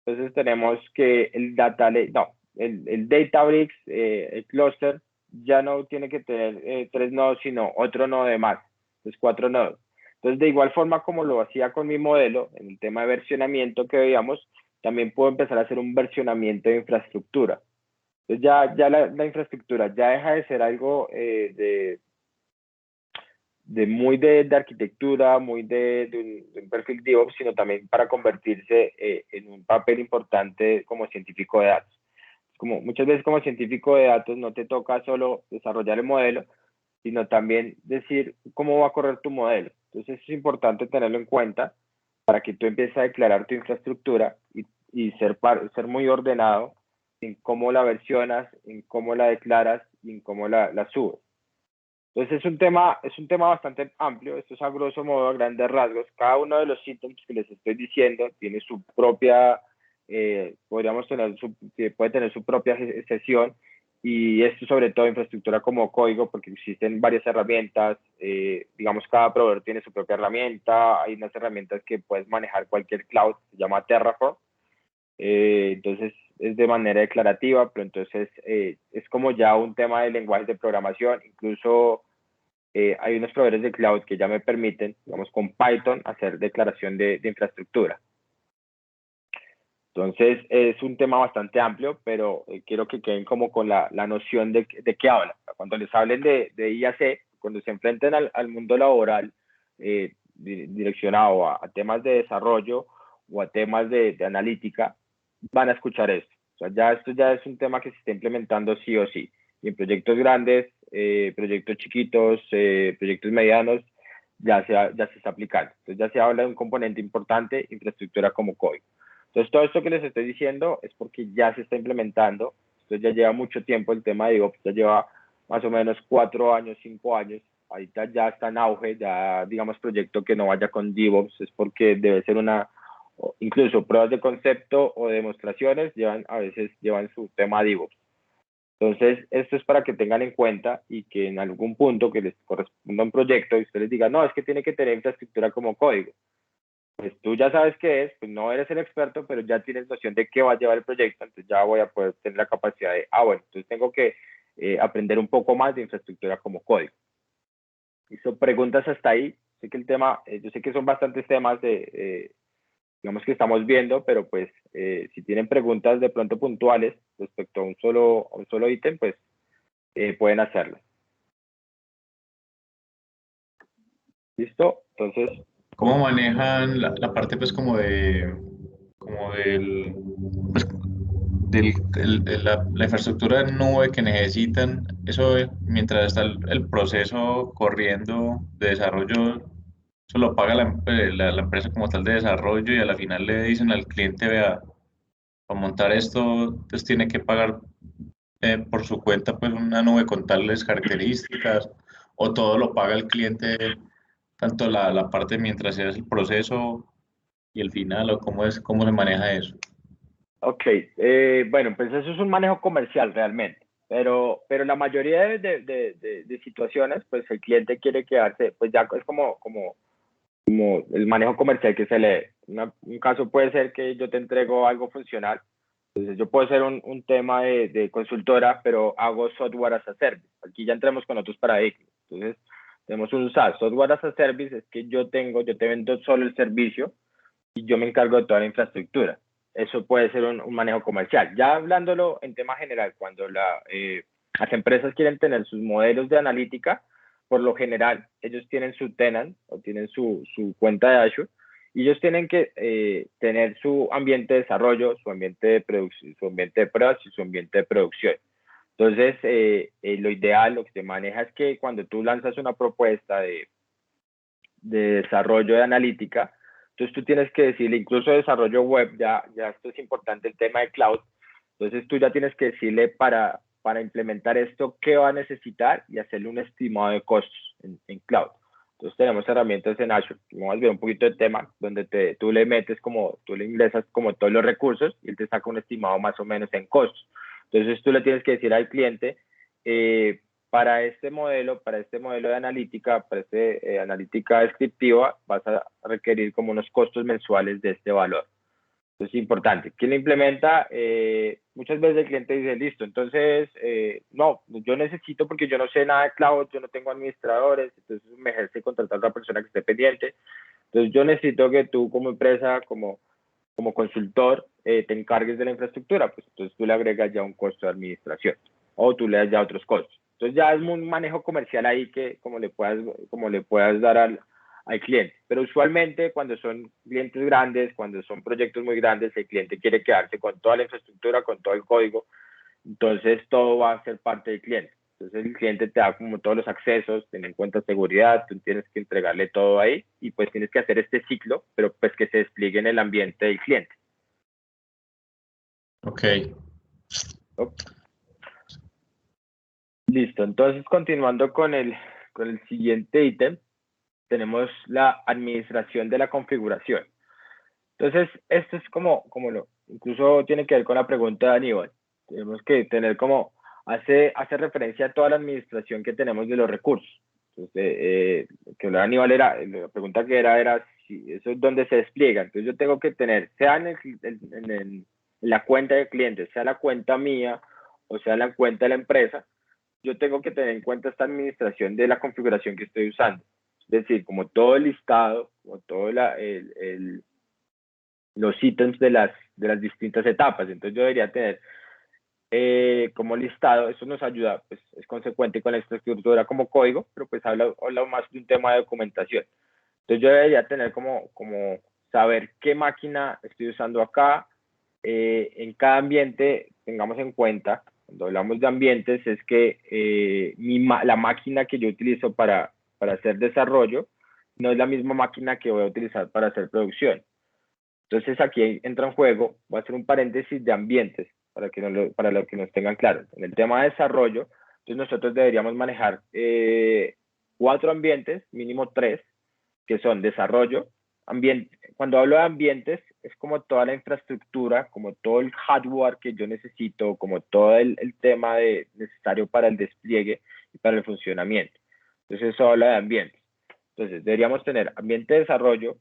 [SPEAKER 1] entonces tenemos que el Databricks, el clúster, ya no tiene que tener 3 nodos, sino otro nodo de más, entonces 4 nodos. Entonces, de igual forma como lo hacía con mi modelo, en el tema de versionamiento que veíamos, también puedo empezar a hacer un versionamiento de infraestructura. Entonces, ya la infraestructura ya deja de ser algo muy de arquitectura, muy de un perfil DevOps, sino también para convertirse en un papel importante como científico de datos. Muchas veces como científico de datos no te toca solo desarrollar el modelo, sino también decir cómo va a correr tu modelo. Entonces es importante tenerlo en cuenta para que tú empieces a declarar tu infraestructura y ser muy ordenado en cómo la versionas, en cómo la declaras y en cómo la subes. Entonces es un tema bastante amplio. Esto es a grosso modo, a grandes rasgos. Cada uno de los ítems que les estoy diciendo tiene su propia, puede tener su propia sesión, y esto sobre todo infraestructura como código, porque existen varias herramientas. Digamos, cada proveedor tiene su propia herramienta. Hay unas herramientas que puedes manejar cualquier cloud, se llama Terraform. Entonces es de manera declarativa, pero entonces es como ya un tema de lenguajes de programación. Incluso hay unos proveedores de cloud que ya me permiten, digamos, con Python hacer declaración de infraestructura. Entonces es un tema bastante amplio, pero quiero que queden como con la noción de qué hablan. Cuando les hablen de IAC, cuando se enfrenten al mundo laboral direccionado a temas de desarrollo o a temas de analítica, van a escuchar esto. O sea, esto ya es un tema que se está implementando sí o sí. Y en proyectos grandes, proyectos chiquitos, proyectos medianos, ya se está aplicando. Entonces ya se habla de un componente importante, infraestructura como código. Entonces todo esto que les estoy diciendo es porque ya se está implementando. Esto ya lleva mucho tiempo, el tema de DevOps ya lleva más o menos 4 años, 5 años. Ahorita ya está en auge, ya digamos proyecto que no vaya con DevOps es porque debe ser incluso pruebas de concepto o demostraciones a veces llevan su tema DevOps. Entonces, esto es para que tengan en cuenta y que en algún punto que les corresponda un proyecto y ustedes digan, no, es que tiene que tener infraestructura como código. Pues tú ya sabes qué es, pues no eres el experto, pero ya tienes noción de qué va a llevar el proyecto, entonces ya voy a poder tener la capacidad de, bueno, entonces tengo que aprender un poco más de infraestructura como código. ¿Listo? Preguntas hasta ahí. Sé que el tema, yo sé que son bastantes temas digamos que estamos viendo, pero pues si tienen preguntas de pronto puntuales respecto a un solo ítem, pues pueden hacerlo. ¿Listo? Entonces,
[SPEAKER 3] ¿cómo manejan la parte pues como pues, la infraestructura de nube que necesitan? Eso mientras está el proceso corriendo de desarrollo, eso lo paga la empresa como tal de desarrollo, y a la final le dicen al cliente, vea, para montar esto, entonces tiene que pagar por su cuenta pues una nube con tales características, o todo lo paga el cliente, tanto la parte mientras se hace el proceso y el final, o cómo se maneja eso.
[SPEAKER 1] ok, bueno, pues eso es un manejo comercial realmente, pero la mayoría de situaciones, pues el cliente quiere quedarse, pues ya es como el manejo comercial que se lee. Un caso puede ser que yo te entrego algo funcional, Entonces yo puedo ser un tema de consultora, pero hago software as a service. Aquí ya entramos con otros paradigmas. Entonces tenemos un SaaS, software as a service, es que yo te vendo solo el servicio y yo me encargo de toda la infraestructura. Eso puede ser un manejo comercial. Ya hablándolo en tema general, cuando las empresas quieren tener sus modelos de analítica, por lo general ellos tienen su tenant o tienen su cuenta de Azure y ellos tienen que tener su ambiente de desarrollo, su ambiente de producción, su ambiente de pruebas y su ambiente de producción. Entonces, lo ideal, lo que se maneja es que cuando tú lanzas una propuesta de desarrollo de analítica, entonces tú tienes que decirle, incluso desarrollo web, ya esto es importante, el tema de cloud, entonces tú ya tienes que decirle para implementar esto qué va a necesitar y hacerle un estimado de costos en cloud. Entonces tenemos herramientas en Azure, vamos a ver un poquito de tema, donde tú le metes tú le ingresas como todos los recursos y él te saca un estimado más o menos en costos. Entonces tú le tienes que decir al cliente, para este modelo de analítica, para analítica descriptiva, vas a requerir como unos costos mensuales de este valor. Entonces es importante. ¿Quién lo implementa? Muchas veces el cliente dice, listo, entonces, no, yo necesito porque yo no sé nada de cloud, yo no tengo administradores, entonces me ejerce contratar a otra persona que esté pendiente. Entonces yo necesito que tú como empresa, como consultor, te encargues de la infraestructura, pues entonces tú le agregas ya un costo de administración o tú le das ya otros costos. Entonces ya es un manejo comercial ahí que como le puedas dar al cliente. Pero usualmente cuando son clientes grandes, cuando son proyectos muy grandes, el cliente quiere quedarse con toda la infraestructura, con todo el código, entonces todo va a ser parte del cliente. Entonces el cliente te da como todos los accesos, ten en cuenta seguridad, tú tienes que entregarle todo ahí y pues tienes que hacer este ciclo, pero pues que se despliegue en el ambiente del cliente.
[SPEAKER 3] Ok.
[SPEAKER 1] ¿No? Listo, entonces continuando con el siguiente ítem, tenemos la administración de la configuración. Entonces, esto es incluso tiene que ver con la pregunta de Aníbal. Tenemos que tener hace referencia a toda la administración que tenemos de los recursos. Entonces, que la Aníbal la pregunta que era si eso es donde se despliega. Entonces, yo tengo que tener, sea en la cuenta del cliente, sea la cuenta mía o sea la cuenta de la empresa, yo tengo que tener en cuenta esta administración de la configuración que estoy usando. Es decir, como todo el listado, como todo los ítems de las distintas etapas. Entonces yo debería tener como listado, eso nos ayuda, pues es consecuente con la estructura como código, pero pues habla más de un tema de documentación. Entonces yo debería tener como saber qué máquina estoy usando acá. En cada ambiente, tengamos en cuenta, cuando hablamos de ambientes, es que la máquina que yo utilizo para hacer desarrollo no es la misma máquina que voy a utilizar para hacer producción. Entonces aquí entra en juego, voy a hacer un paréntesis de ambientes para lo que nos tengan claro. En el tema de desarrollo, entonces nosotros deberíamos manejar 4 ambientes, mínimo 3, que son desarrollo, ambiente. Cuando hablo de ambientes, es como toda la infraestructura, como todo el hardware que yo necesito, como todo el tema necesario para el despliegue y para el funcionamiento. Entonces eso habla de ambientes. Entonces deberíamos tener ambiente de desarrollo,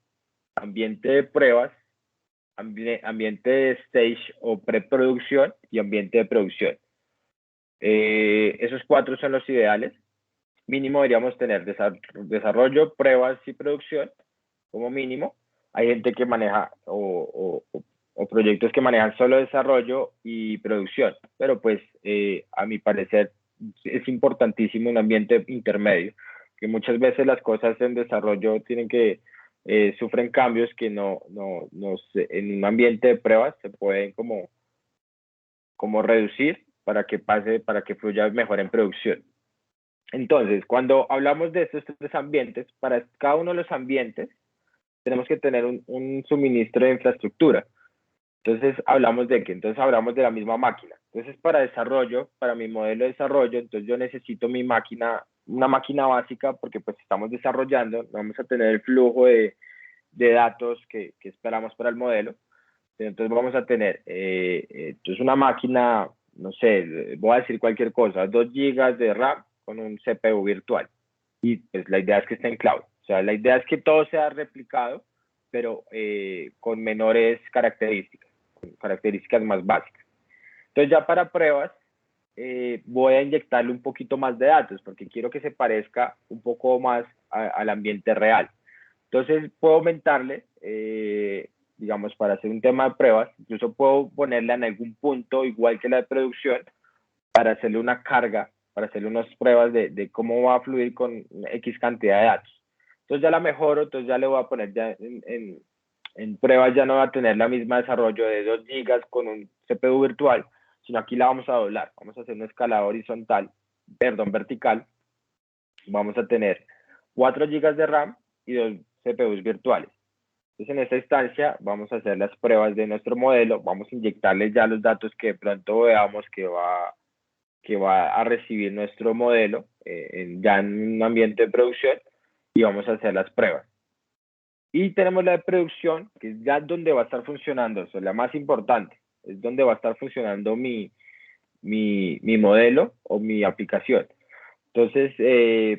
[SPEAKER 1] ambiente de pruebas, ambiente de stage o preproducción y ambiente de producción. Esos 4 son los ideales. Mínimo deberíamos tener desarrollo, pruebas y producción como mínimo. Hay gente que maneja o proyectos que manejan solo desarrollo y producción, pero pues a mi parecer es importantísimo un ambiente intermedio, que muchas veces las cosas en desarrollo sufren cambios que en un ambiente de pruebas se pueden como reducir para que fluya mejor en producción. Entonces, cuando hablamos de estos 3 ambientes, para cada uno de los ambientes tenemos que tener un suministro de infraestructura. Entonces, hablamos de la misma máquina. Entonces, para desarrollo, para mi modelo de desarrollo, entonces yo necesito una máquina básica, porque pues estamos desarrollando, vamos a tener el flujo de datos que esperamos para el modelo. Entonces, vamos a tener entonces una máquina, no sé, voy a decir cualquier cosa, 2 GB de RAM con un CPU virtual. Y pues la idea es que esté en cloud. O sea, la idea es que todo sea replicado, pero con menores características más básicas. Entonces ya para pruebas voy a inyectarle un poquito más de datos porque quiero que se parezca un poco más al ambiente real. Entonces puedo aumentarle, digamos, para hacer un tema de pruebas, incluso puedo ponerle en algún punto igual que la de producción para hacerle una carga, para hacerle unas pruebas de cómo va a fluir con X cantidad de datos. Entonces ya la mejoro, entonces ya le voy a poner ya en pruebas, ya no va a tener la misma desarrollo de 2 gigas con un CPU virtual, sino aquí la vamos a doblar, vamos a hacer una escalada horizontal, perdón, vertical, vamos a tener 4 gigas de RAM y 2 CPUs virtuales. Entonces, en esta instancia vamos a hacer las pruebas de nuestro modelo, vamos a inyectarle ya los datos que de pronto veamos que va a recibir nuestro modelo ya en un ambiente de producción y vamos a hacer las pruebas. Y tenemos la de producción, que es ya donde va a estar funcionando, eso es la más importante, es donde va a estar funcionando mi modelo o mi aplicación. Entonces,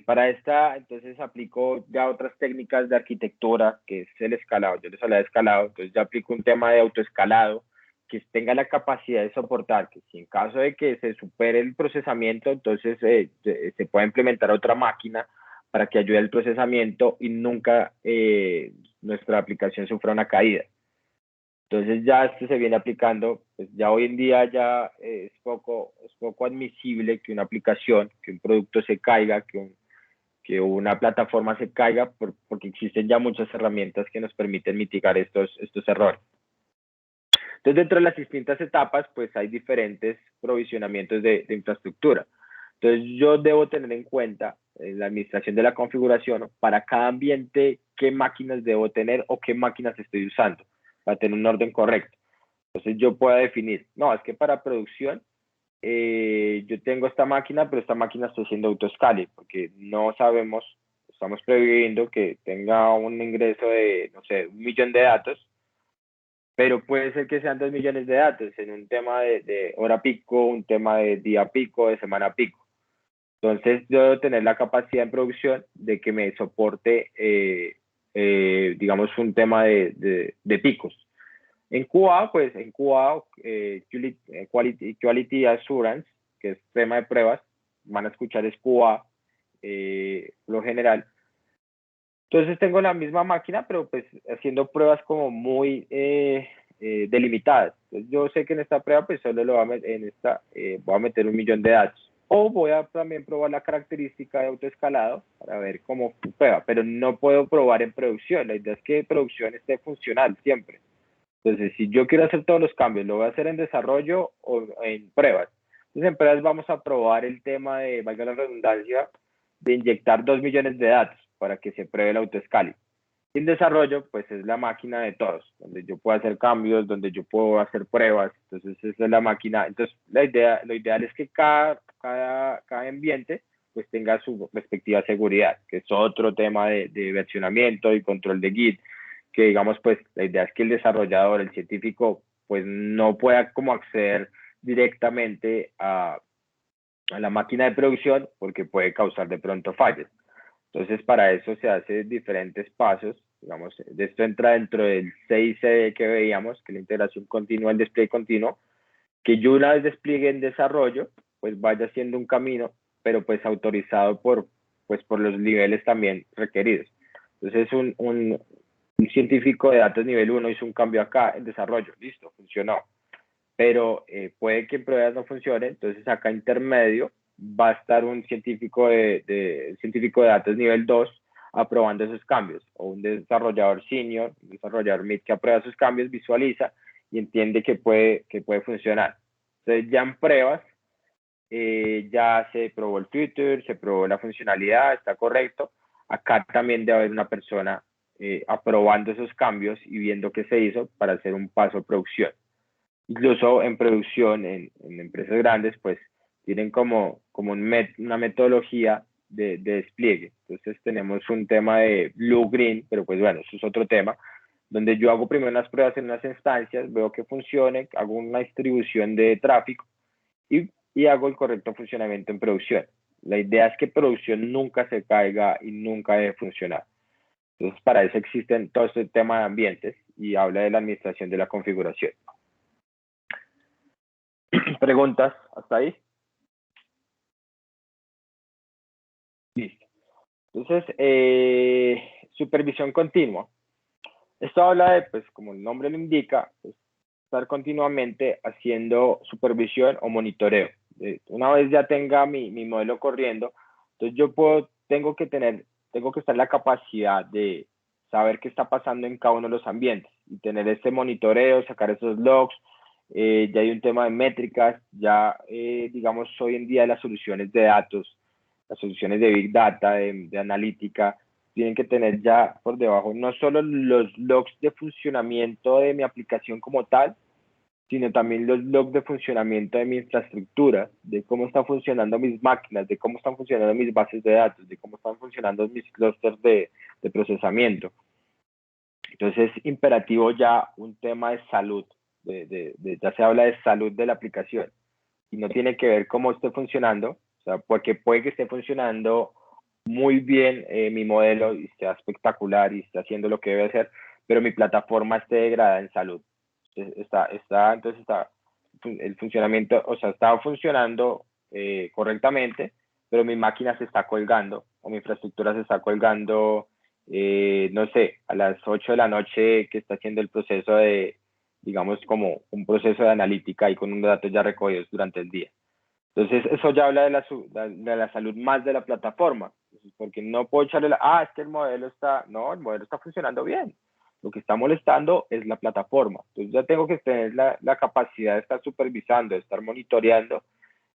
[SPEAKER 1] para esta, entonces aplico ya otras técnicas de arquitectura, que es el escalado. Yo les hablaba de escalado, entonces ya aplico un tema de autoescalado que tenga la capacidad de soportar, que si en caso de que se supere el procesamiento, entonces se puede implementar otra máquina para que ayude al procesamiento y nunca nuestra aplicación sufra una caída. Entonces ya esto se viene aplicando, pues ya hoy en día ya es poco admisible que una aplicación, que un producto se caiga, que una plataforma se caiga, porque existen ya muchas herramientas que nos permiten mitigar estos errores. Entonces dentro de las distintas etapas, pues hay diferentes provisionamientos de infraestructura. Entonces yo debo tener en cuenta en la administración de la configuración para cada ambiente qué máquinas debo tener o qué máquinas estoy usando para tener un orden correcto. Entonces yo puedo definir, no, es que para producción yo tengo esta máquina, pero esta máquina estoy haciendo autoscaling, porque no sabemos, estamos previendo que tenga un ingreso de, no sé, 1 millón de datos, pero puede ser que sean 2 millones de datos en un tema de hora pico, un tema de día pico, de semana pico. Entonces yo debo tener la capacidad en producción de que me soporte, digamos, un tema de picos. En QA, pues en QA, Quality Assurance, que es tema de pruebas, van a escuchar es QA, lo general. Entonces tengo la misma máquina, pero pues haciendo pruebas como muy delimitadas. Entonces, yo sé que en esta prueba, pues solo lo voy a meter 1 millón de datos. O voy a también probar la característica de autoescalado para ver cómo prueba, pero no puedo probar en producción. La idea es que producción esté funcional siempre. Entonces, si yo quiero hacer todos los cambios, ¿lo voy a hacer en desarrollo o en pruebas? Entonces, en pruebas vamos a probar el tema de, valga la redundancia, de inyectar 2 millones de datos para que se pruebe el autoscaling. Y en desarrollo, pues es la máquina de todos, donde yo puedo hacer cambios, donde yo puedo hacer pruebas. Entonces, esa es la máquina. Entonces, lo ideal es que cada ambiente pues tenga su respectiva seguridad, que es otro tema de versionamiento y control de Git, que digamos, pues la idea es que el desarrollador, el científico, pues no pueda como acceder directamente a la máquina de producción porque puede causar de pronto fallas. Entonces, para eso se hace diferentes pasos. Digamos, esto entra dentro del CICD que veíamos, que es la integración continua, el despliegue continuo, que yo una vez despliegue en desarrollo, pues vaya haciendo un camino, pero pues autorizado por los niveles también requeridos. Entonces, un científico de datos nivel 1 hizo un cambio acá en desarrollo, listo, funcionó. Pero puede que en pruebas no funcione, entonces acá intermedio va a estar un científico de datos nivel 2 aprobando esos cambios, o un desarrollador senior, un desarrollador mid que aprueba esos cambios, visualiza y entiende que puede funcionar. Entonces ya en pruebas ya se probó el Twitter, se probó la funcionalidad, está correcto. Acá también debe haber una persona aprobando esos cambios y viendo qué se hizo para hacer un paso a producción. Incluso en producción, en empresas grandes, pues tienen como una metodología de despliegue. Entonces tenemos un tema de blue-green, pero pues bueno, eso es otro tema, donde yo hago primero unas pruebas en unas instancias, veo que funcione, hago una distribución de tráfico y hago el correcto funcionamiento en producción. La idea es que producción nunca se caiga y nunca debe funcionar. Entonces, para eso existen todo este tema de ambientes y habla de la administración de la configuración. ¿Preguntas hasta ahí? Listo. Entonces, supervisión continua. Esto habla de, pues, como el nombre lo indica, pues, estar continuamente haciendo supervisión o monitoreo. Una vez ya tenga mi modelo corriendo, entonces tengo que estar en la capacidad de saber qué está pasando en cada uno de los ambientes y tener este monitoreo, sacar esos logs. Ya hay un tema de métricas, ya digamos hoy en día las soluciones de datos, las soluciones de Big Data, de analítica, tienen que tener ya por debajo no solo los logs de funcionamiento de mi aplicación como tal, sino también los logs de funcionamiento de mi infraestructura, de cómo están funcionando mis máquinas, de cómo están funcionando mis bases de datos, de cómo están funcionando mis clusters de procesamiento. Entonces es imperativo ya un tema de salud, ya se habla de salud de la aplicación, y no tiene que ver cómo esté funcionando, o sea, porque puede que esté funcionando muy bien mi modelo y sea espectacular y esté haciendo lo que debe hacer, pero mi plataforma esté degradada en salud. Entonces el funcionamiento, o sea, está funcionando correctamente, pero mi máquina se está colgando o mi infraestructura se está colgando, no sé, a las 8 de la noche que está haciendo el proceso de, digamos, como un proceso de analítica y con unos datos ya recogidos durante el día. Entonces, eso ya habla de la salud más de la plataforma, porque no puedo echarle es que el modelo está, no, el modelo está funcionando bien. Lo que está molestando es la plataforma. Entonces, ya tengo que tener la capacidad de estar supervisando, de estar monitoreando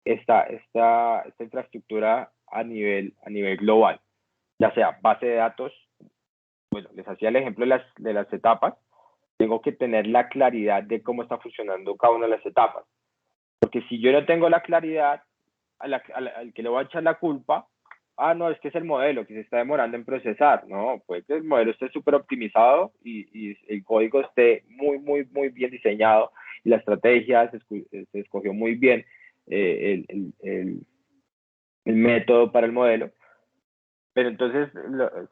[SPEAKER 1] esta infraestructura a nivel global, ya sea base de datos. Bueno, les hacía el ejemplo de las etapas. Tengo que tener la claridad de cómo está funcionando cada una de las etapas. Porque si yo no tengo la claridad, al que le voy a echar la culpa, no, es que es el modelo que se está demorando en procesar. No, puede que el modelo esté súper optimizado y el código esté muy, muy, muy bien diseñado y la estrategia se escogió muy bien el método para el modelo. Pero entonces,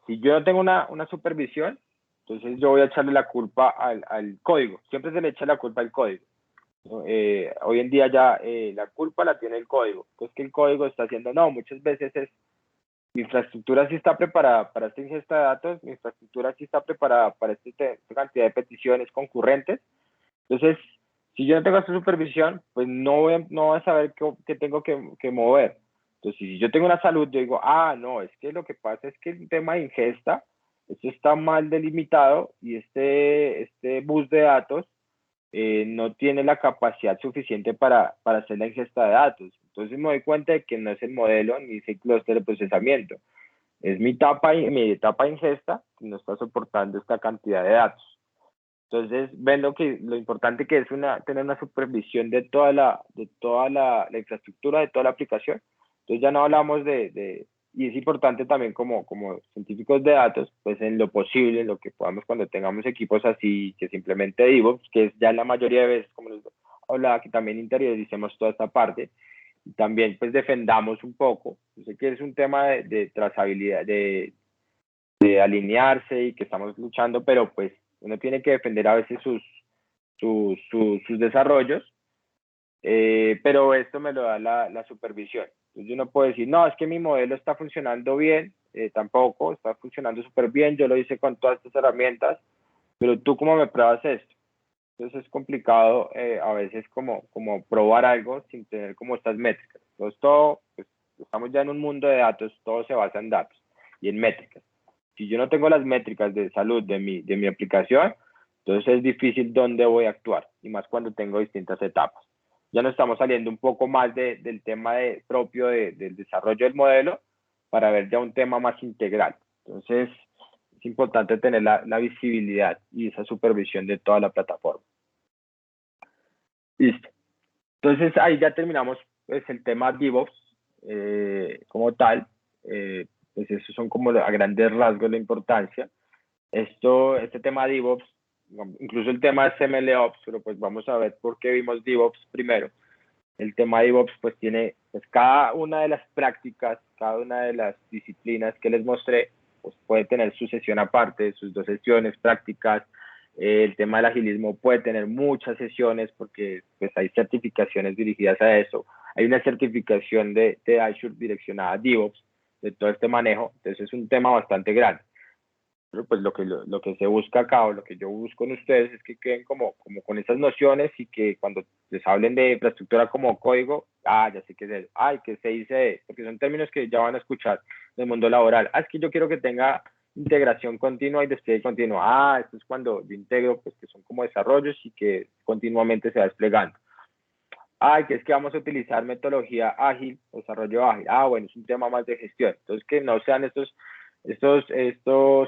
[SPEAKER 1] si yo no tengo una supervisión, entonces yo voy a echarle la culpa al código. Siempre se le echa la culpa al código. Hoy en día ya la culpa la tiene el código. Entonces, que el código está haciendo, no, muchas veces mi infraestructura sí está preparada para esta ingesta de datos, mi infraestructura sí está preparada para esta cantidad de peticiones concurrentes. Entonces, si yo no tengo esta supervisión, pues no voy a saber qué tengo que mover. Entonces, si yo tengo una salud, yo digo, no, es que lo que pasa es que el tema de ingesta, esto está mal delimitado y este bus de datos no tiene la capacidad suficiente para hacer la ingesta de datos. Entonces me doy cuenta de que no es el modelo ni es el clúster de procesamiento. Es mi etapa de ingesta que no está soportando esta cantidad de datos. Entonces ven lo importante que es tener una supervisión de toda la infraestructura, de toda la aplicación. Entonces ya no hablamos y es importante también como científicos de datos, pues en lo posible, en lo que podamos cuando tengamos equipos así, que simplemente DevOps, que es ya la mayoría de veces, como les hablaba, que también interioricemos toda esta parte, y también pues defendamos un poco. Yo sé que es un tema de trazabilidad, de alinearse y que estamos luchando, pero pues uno tiene que defender a veces sus desarrollos, pero esto me lo da la supervisión. Entonces yo no puedo decir, no, es que mi modelo está funcionando bien, tampoco, está funcionando súper bien, yo lo hice con todas estas herramientas, pero tú cómo me pruebas esto. Entonces es complicado a veces como probar algo sin tener como estas métricas. Entonces pues, estamos ya en un mundo de datos, todo se basa en datos y en métricas. Si yo no tengo las métricas de salud de mi aplicación, entonces es difícil dónde voy a actuar, y más cuando tengo distintas etapas. Ya nos estamos saliendo un poco más del tema propio del desarrollo del modelo para ver ya un tema más integral. Entonces, es importante tener la visibilidad y esa supervisión de toda la plataforma. Listo. Entonces, ahí ya terminamos pues, el tema DevOps como tal. Pues esos son como a grandes rasgos la importancia. Este tema DevOps, incluso el tema es MLOps, pero pues vamos a ver por qué vimos DevOps primero. El tema DevOps pues tiene pues cada una de las prácticas, cada una de las disciplinas que les mostré, pues puede tener su sesión aparte, sus 2 sesiones prácticas, El tema del agilismo puede tener muchas sesiones porque pues, hay certificaciones dirigidas a eso. Hay una certificación de Azure direccionada a DevOps, de todo este manejo. Entonces es un tema bastante grande. Pero pues lo que se busca acá o lo que yo busco en ustedes es que queden como con esas nociones y que cuando les hablen de infraestructura como código, ya sé qué es eso, que se dice, porque son términos que ya van a escuchar del mundo laboral. Es que yo quiero que tenga integración continua y despliegue continuo. Esto es cuando yo integro, pues que son como desarrollos y que continuamente se va desplegando. Que es que vamos a utilizar metodología ágil, desarrollo ágil. Bueno, es un tema más de gestión. Entonces, que no sean estos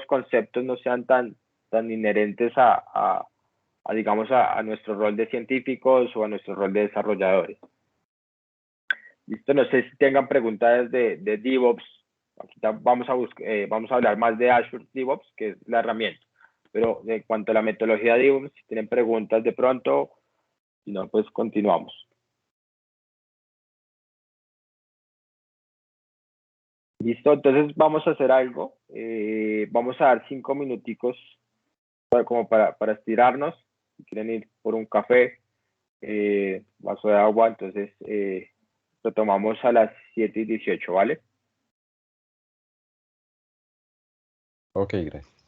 [SPEAKER 1] conceptos no sean tan inherentes digamos, a nuestro rol de científicos o a nuestro rol de desarrolladores. Listo, no sé si tengan preguntas de DevOps. Aquí vamos a hablar más de Azure DevOps, que es la herramienta. Pero en cuanto a la metodología DevOps, si tienen preguntas de pronto, si no, pues continuamos. Listo, entonces vamos a hacer algo. Vamos a dar 5 minuticos como para estirarnos. Si quieren ir por un café, vaso de agua, entonces lo tomamos a las 7:18, ¿vale?
[SPEAKER 2] Ok, gracias.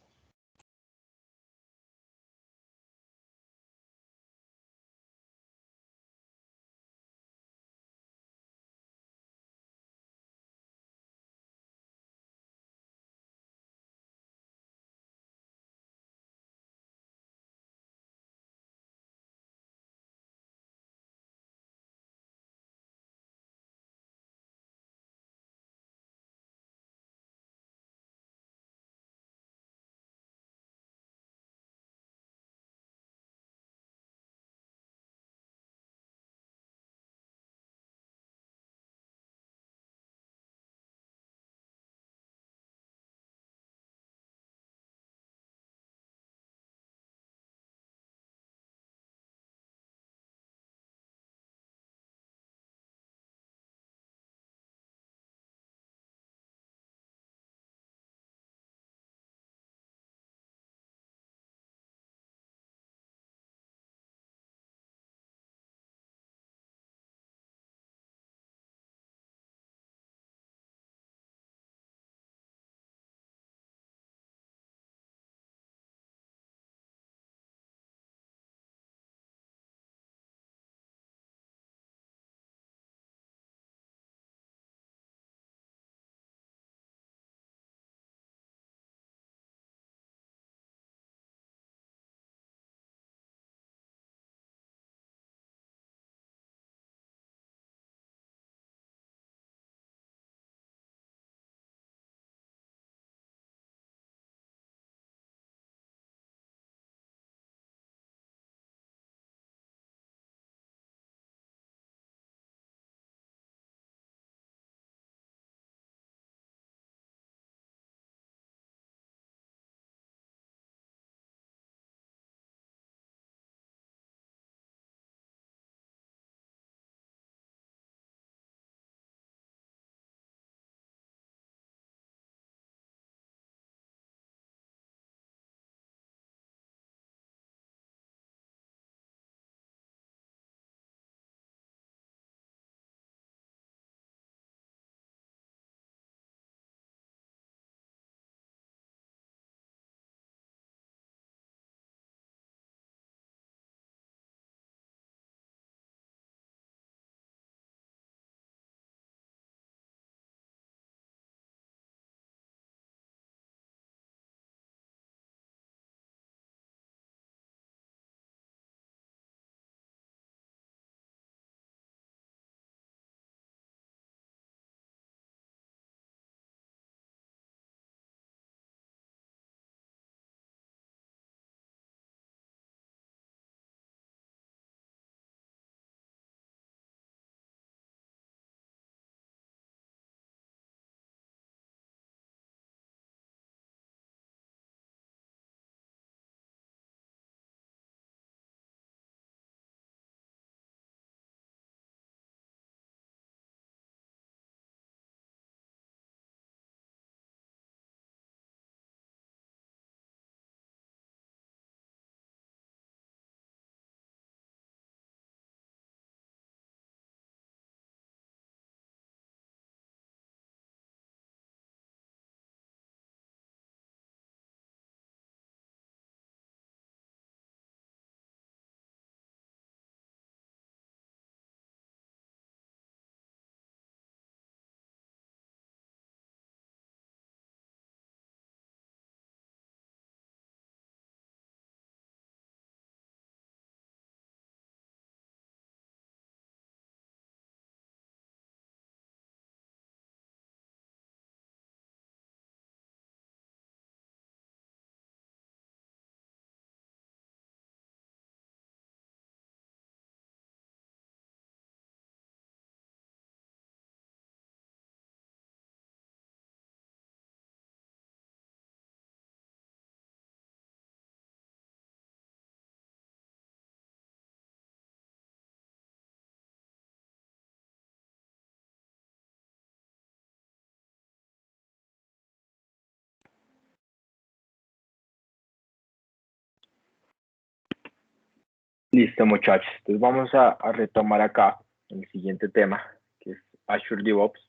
[SPEAKER 1] Listo, muchachos. Entonces vamos a retomar acá el siguiente tema, que es Azure DevOps.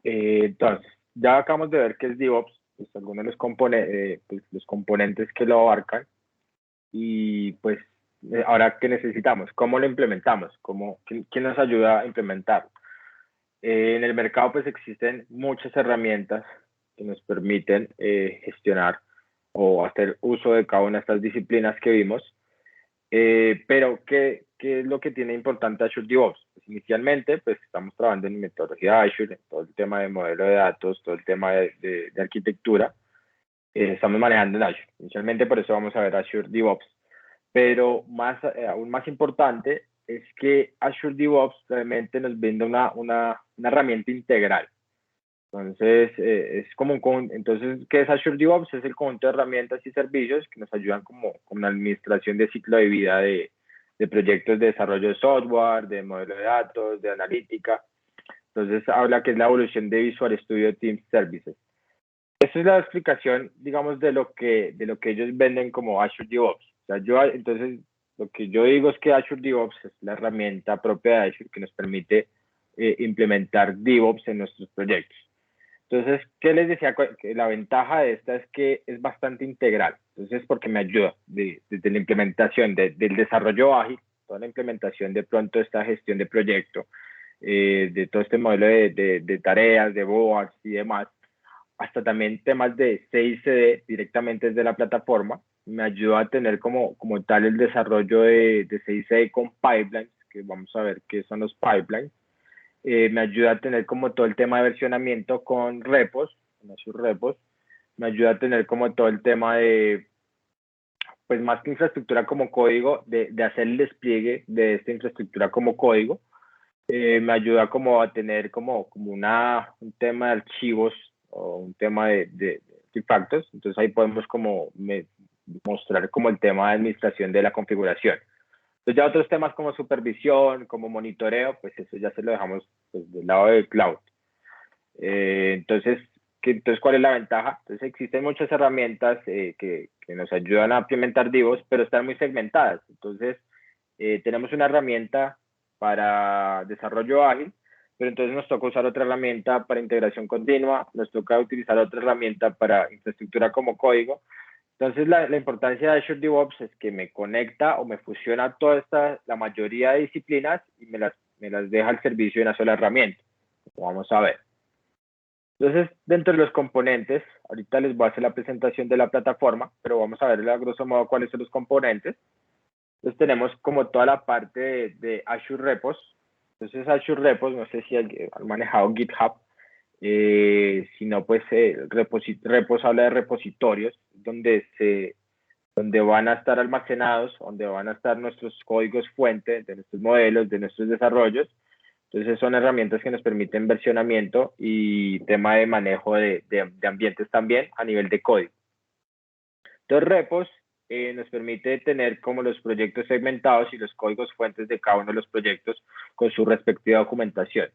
[SPEAKER 1] Entonces, ya acabamos de ver qué es DevOps, pues algunos de pues, los componentes que lo abarcan y pues ahora qué necesitamos, cómo lo implementamos, quién nos ayuda a implementarlo. En el mercado pues existen muchas herramientas que nos permiten gestionar o hacer uso de cada una de estas disciplinas que vimos. Pero, ¿qué es lo que tiene importante Azure DevOps? Pues inicialmente, pues estamos trabajando en metodología Azure, en todo el tema de modelo de datos, todo el tema de arquitectura, estamos manejando en Azure. Inicialmente, por eso vamos a ver Azure DevOps. Pero aún más importante es que Azure DevOps realmente nos brinda una herramienta integral. Entonces, es como entonces, ¿qué es Azure DevOps? Es el conjunto de herramientas y servicios que nos ayudan con la administración de ciclo de vida de proyectos de desarrollo de software, de modelo de datos, de analítica. Entonces, habla que es la evolución de Visual Studio Team Services. Esa es la explicación, digamos, de lo que ellos venden como Azure DevOps. O sea, entonces, lo que yo digo es que Azure DevOps es la herramienta propia de Azure que nos permite implementar DevOps en nuestros proyectos. Entonces, ¿qué les decía? Que la ventaja de esta es que es bastante integral. Entonces, porque me ayuda desde la implementación del desarrollo ágil, toda la implementación de pronto esta gestión de proyecto, de todo este modelo de tareas, de boards y demás, hasta también temas de CI/CD directamente desde la plataforma. Me ayuda a tener como tal el desarrollo de CI/CD con pipelines, que vamos a ver qué son los pipelines. Me ayuda a tener como todo el tema de versionamiento con repos, con Azure Repos. Me ayuda a tener como todo el tema de, pues más que infraestructura como código, de hacer el despliegue de esta infraestructura como código. Me ayuda como a tener como un tema de archivos o un tema de artefactos. Entonces ahí podemos mostrar como el tema de administración de la configuración. Entonces ya otros temas como supervisión, como monitoreo, pues eso ya se lo dejamos pues, del lado del cloud. Entonces, ¿cuál es la ventaja? Entonces existen muchas herramientas que nos ayudan a implementar DevOps, pero están muy segmentadas. Entonces, tenemos una herramienta para desarrollo ágil, pero entonces nos toca usar otra herramienta para integración continua, nos toca utilizar otra herramienta para infraestructura como código. Entonces, la importancia de Azure DevOps es que me conecta o me fusiona la mayoría de disciplinas y me las deja al servicio de una sola herramienta. Vamos a ver. Entonces, dentro de los componentes, ahorita les voy a hacer la presentación de la plataforma, pero vamos a ver a grosso modo cuáles son los componentes. Entonces, tenemos como toda la parte de Azure Repos. Entonces, Azure Repos, no sé si han manejado GitHub, si no, pues Repos habla de repositorios, donde van a estar almacenados, donde van a estar nuestros códigos fuente de nuestros modelos, de nuestros desarrollos. Entonces son herramientas que nos permiten versionamiento y tema de manejo de ambientes también a nivel de código. Entonces repos nos permite tener como los proyectos segmentados y los códigos fuentes de cada uno de los proyectos con su respectiva documentación.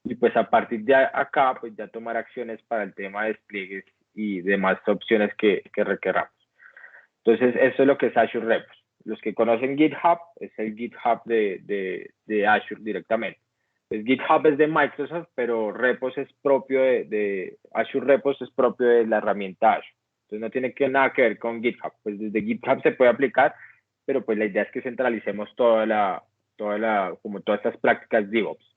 [SPEAKER 1] Y pues a partir de acá, pues ya tomar acciones para el tema de despliegues y demás opciones que requeramos. Entonces, eso es lo que es Azure Repos. Los que conocen GitHub, es el GitHub de Azure directamente. Pues GitHub es de Microsoft, pero Repos es propio Azure Repos es propio de la herramienta Azure. Entonces, no tiene nada que ver con GitHub. Pues desde GitHub se puede aplicar, pero pues la idea es que centralicemos como todas estas prácticas DevOps.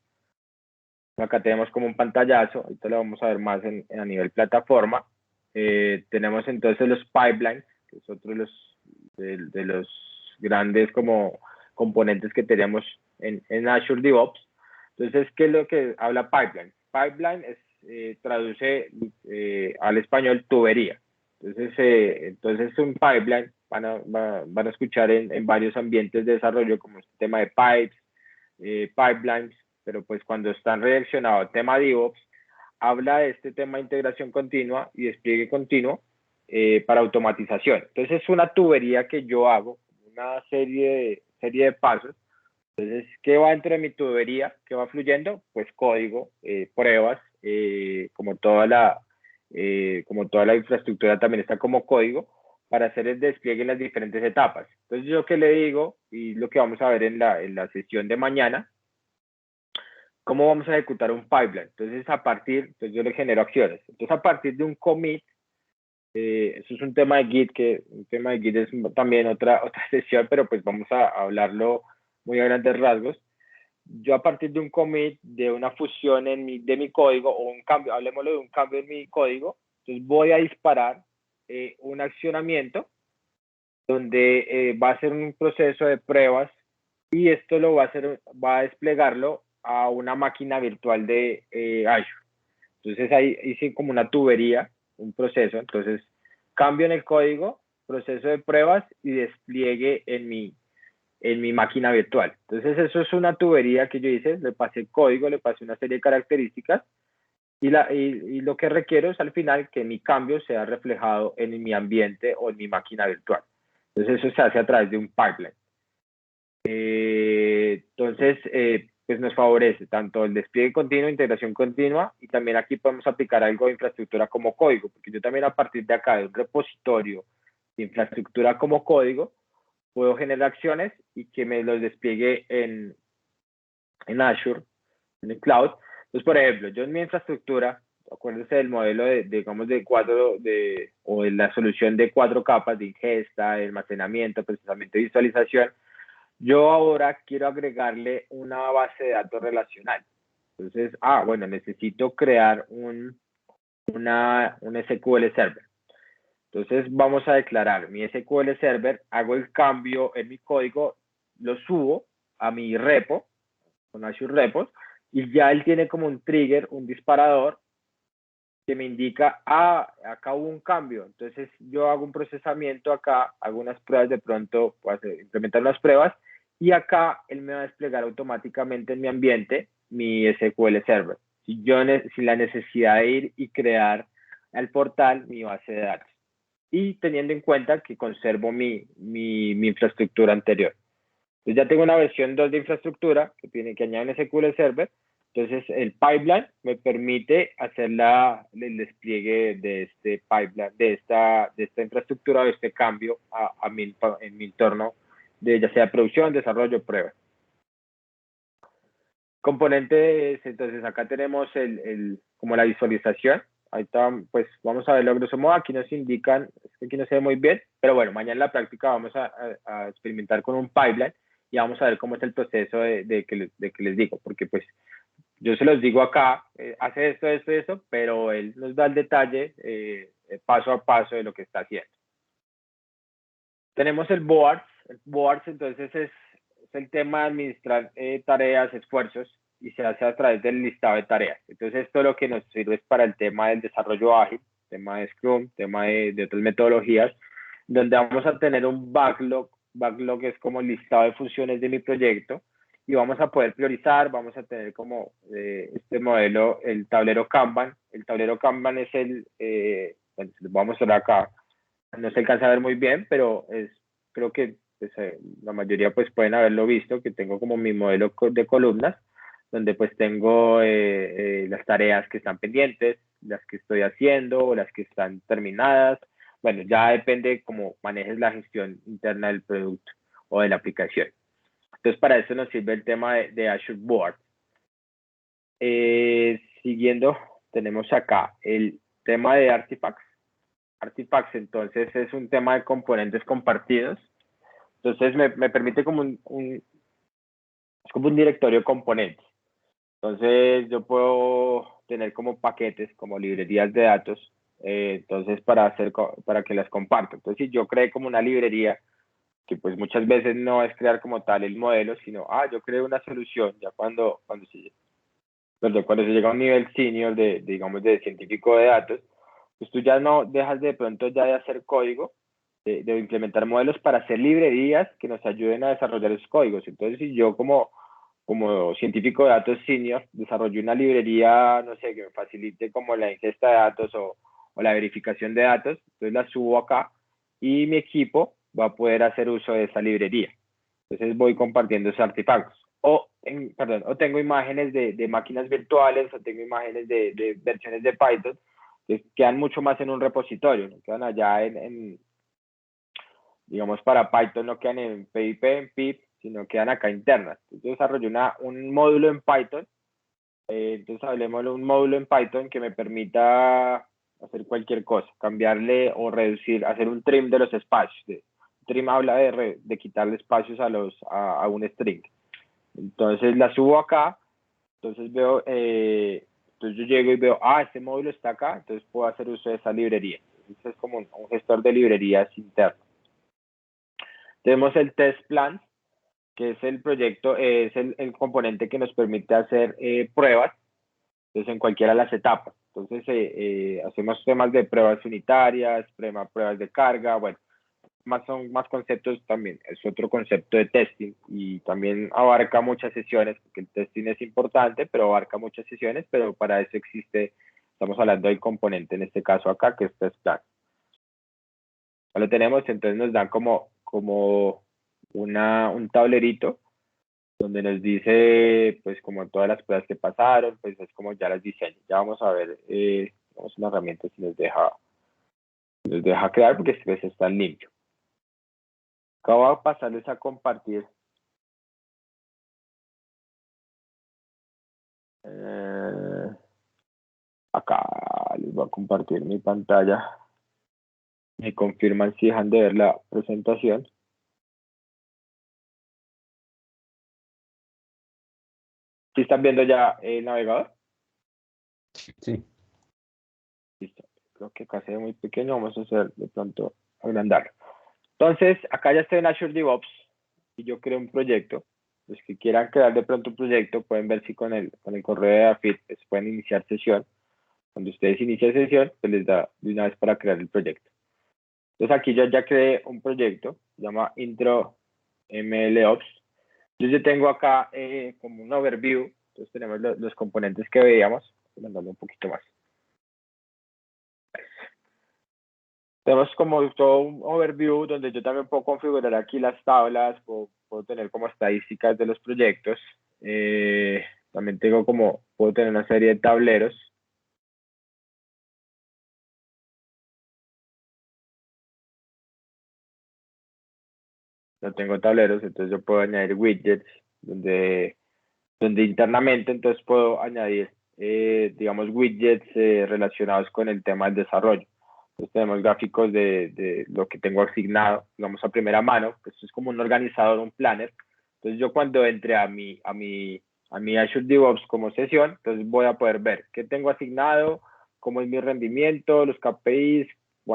[SPEAKER 1] Acá tenemos como un pantallazo, ahorita lo vamos a ver más a nivel plataforma. Tenemos entonces los pipelines, que es otro de los grandes como componentes que tenemos en Azure DevOps. Entonces, ¿qué es lo que habla pipeline? Pipeline traduce al español tubería. Entonces un pipeline van a escuchar en varios ambientes de desarrollo como este tema de pipes, pipelines, pero pues cuando están redireccionados al tema DevOps, habla de este tema de integración continua y despliegue continuo para automatización. Entonces es una tubería que yo hago, una serie de pasos. Entonces, ¿qué va dentro de mi tubería? ¿Qué va fluyendo? Pues código, pruebas, como toda la infraestructura también está como código, para hacer el despliegue en las diferentes etapas. Entonces, yo qué le digo, y lo que vamos a ver en la sesión de mañana, cómo vamos a ejecutar un pipeline. Entonces, entonces yo le genero acciones. Entonces, a partir de un commit, eso es un tema de Git, un tema de Git es también otra sesión, pero pues vamos a hablarlo muy a grandes rasgos. Yo a partir de un commit, de una fusión de mi código, o un cambio, hablemoslo de un cambio en mi código, entonces voy a disparar un accionamiento donde va a ser un proceso de pruebas y esto lo va a desplegarlo a una máquina virtual de Azure. Entonces ahí hice como una tubería, un proceso, entonces cambio en el código, proceso de pruebas y despliegue en mi máquina virtual. Entonces eso es una tubería que yo hice, le pasé código, le pasé una serie de características y lo que requiero es al final que mi cambio sea reflejado en mi ambiente o en mi máquina virtual. Entonces eso se hace a través de un pipeline. Entonces, pues nos favorece tanto el despliegue continuo, integración continua, y también aquí podemos aplicar algo de infraestructura como código, porque yo también a partir de acá de un repositorio de infraestructura como código, puedo generar acciones y que me los despliegue en Azure, en el cloud. Entonces, por ejemplo, yo en mi infraestructura, acuérdense del modelo digamos, o de la solución de 4 capas de ingesta, de almacenamiento, procesamiento y visualización. Yo ahora quiero agregarle una base de datos relacional. Entonces, bueno, necesito crear un SQL Server. Entonces, vamos a declarar mi SQL Server, hago el cambio en mi código, lo subo a mi repo, con Azure Repos, y ya él tiene como un trigger, un disparador, que me indica, acá hubo un cambio. Entonces, yo hago un procesamiento acá, hago unas pruebas de pronto, implementar unas pruebas, y acá él me va a desplegar automáticamente en mi ambiente mi SQL Server, sin la necesidad de ir y crear al portal mi base de datos. Y teniendo en cuenta que conservo mi infraestructura anterior. Entonces ya tengo una versión 2 de infraestructura que añade un SQL Server. Entonces el pipeline me permite hacer el despliegue de este pipeline, de esta infraestructura, de este cambio en mi entorno de ya sea producción, desarrollo, prueba. Componentes, entonces acá tenemos como la visualización. Ahí está, pues vamos a verlo a grosso modo. Aquí nos indican, aquí no se ve muy bien, pero bueno, mañana en la práctica vamos a experimentar con un pipeline y vamos a ver cómo es el proceso de que les digo, porque pues yo se los digo acá, hace esto, pero él nos da el detalle paso a paso de lo que está haciendo. Tenemos el boards. El boards entonces es el tema de administrar tareas, esfuerzos, y se hace a través del listado de tareas. Entonces esto lo que nos sirve es para el tema del desarrollo ágil, tema de Scrum, tema de otras metodologías, donde vamos a tener un backlog. Backlog es como el listado de funciones de mi proyecto, y vamos a poder priorizar, vamos a tener como este modelo, el tablero Kanban. El tablero Kanban es bueno, les voy a mostrar acá, no se alcanza a ver muy bien, pero creo que pues, la mayoría pues pueden haberlo visto, que tengo como mi modelo de columnas, donde pues tengo las tareas que están pendientes, las que estoy haciendo o las que están terminadas. Bueno, ya depende cómo manejes la gestión interna del producto o de la aplicación. Entonces, para eso nos sirve el tema de Azure Board. Siguiendo, tenemos acá el tema de Artifacts. Artifacts, entonces, es un tema de componentes compartidos. Entonces, me permite como es como un directorio de componentes. Entonces, yo puedo tener como paquetes, como librerías de datos, entonces, para que las comparto. Entonces, si yo creé como una librería, que pues muchas veces no es crear como tal el modelo, sino, yo creé una solución, ya cuando se llega a un nivel senior digamos, de científico de datos, pues tú ya no dejas de pronto ya de hacer código, de implementar modelos para hacer librerías que nos ayuden a desarrollar esos códigos. Entonces, si yo como científico de datos senior desarrollo una librería, no sé, que me facilite como la ingesta de datos o la verificación de datos, entonces la subo acá y mi equipo va a poder hacer uso de esa librería. Entonces voy compartiendo esos artefactos. O tengo imágenes de máquinas virtuales, o tengo imágenes de versiones de Python que quedan mucho más en un repositorio, ¿no? Quedan allá digamos, para Python no quedan en PIP, en pip, sino quedan acá internas. Yo desarrollé un módulo en Python. Entonces hablemos de un módulo en Python que me permita hacer cualquier cosa, cambiarle o reducir, hacer un trim de los espacios. Trim habla de quitarle espacios a un string. Entonces la subo acá, entonces veo, entonces yo llego y veo, este módulo está acá, entonces puedo hacer uso de esa librería. Entonces es como un gestor de librerías interno. Tenemos el test plan, que es el proyecto, es el componente que nos permite hacer pruebas, entonces en cualquiera de las etapas. Entonces hacemos temas de pruebas unitarias, pruebas de carga, bueno, son más conceptos también. Es otro concepto de testing y también abarca muchas sesiones, porque el testing es importante, pero abarca muchas sesiones, pero para eso existe, estamos hablando del componente, en este caso acá, que es test plan. Lo tenemos, entonces nos dan como un tablerito donde nos dice, pues, como todas las pruebas que pasaron, pues es como ya las diseño. Ya vamos a ver, vamos a una herramienta si nos deja crear, porque pues está limpio. Acabo de pasarles a compartir. Acá les voy a compartir mi pantalla. Me confirman si dejan de ver la presentación. ¿Sí están viendo ya el navegador?
[SPEAKER 2] Sí.
[SPEAKER 1] Listo. Creo que acá se ve muy pequeño. Vamos a hacer de pronto agrandarlo. Entonces, acá ya estoy en Azure DevOps y yo creo un proyecto. Los que quieran crear de pronto un proyecto pueden ver si con el correo de AFIT pues, pueden iniciar sesión. Cuando ustedes inician sesión, pues les da de una vez para crear el proyecto. Entonces aquí yo ya creé un proyecto, se llama Intro MLOps. Entonces yo tengo acá como un overview. Entonces tenemos los componentes que veíamos. Voy a mandarlo un poquito más. Tenemos como todo un overview donde yo también puedo configurar aquí las tablas, puedo tener como estadísticas de los proyectos. También puedo tener una serie de tableros. No tengo tableros, entonces yo puedo añadir widgets donde internamente entonces puedo añadir, digamos, widgets relacionados con el tema del desarrollo. Entonces tenemos gráficos de lo que tengo asignado, digamos, a primera mano. Pues es como un organizador, un planner. Entonces yo cuando entre a mi Azure DevOps como sesión, entonces voy a poder ver qué tengo asignado, cómo es mi rendimiento, los KPIs,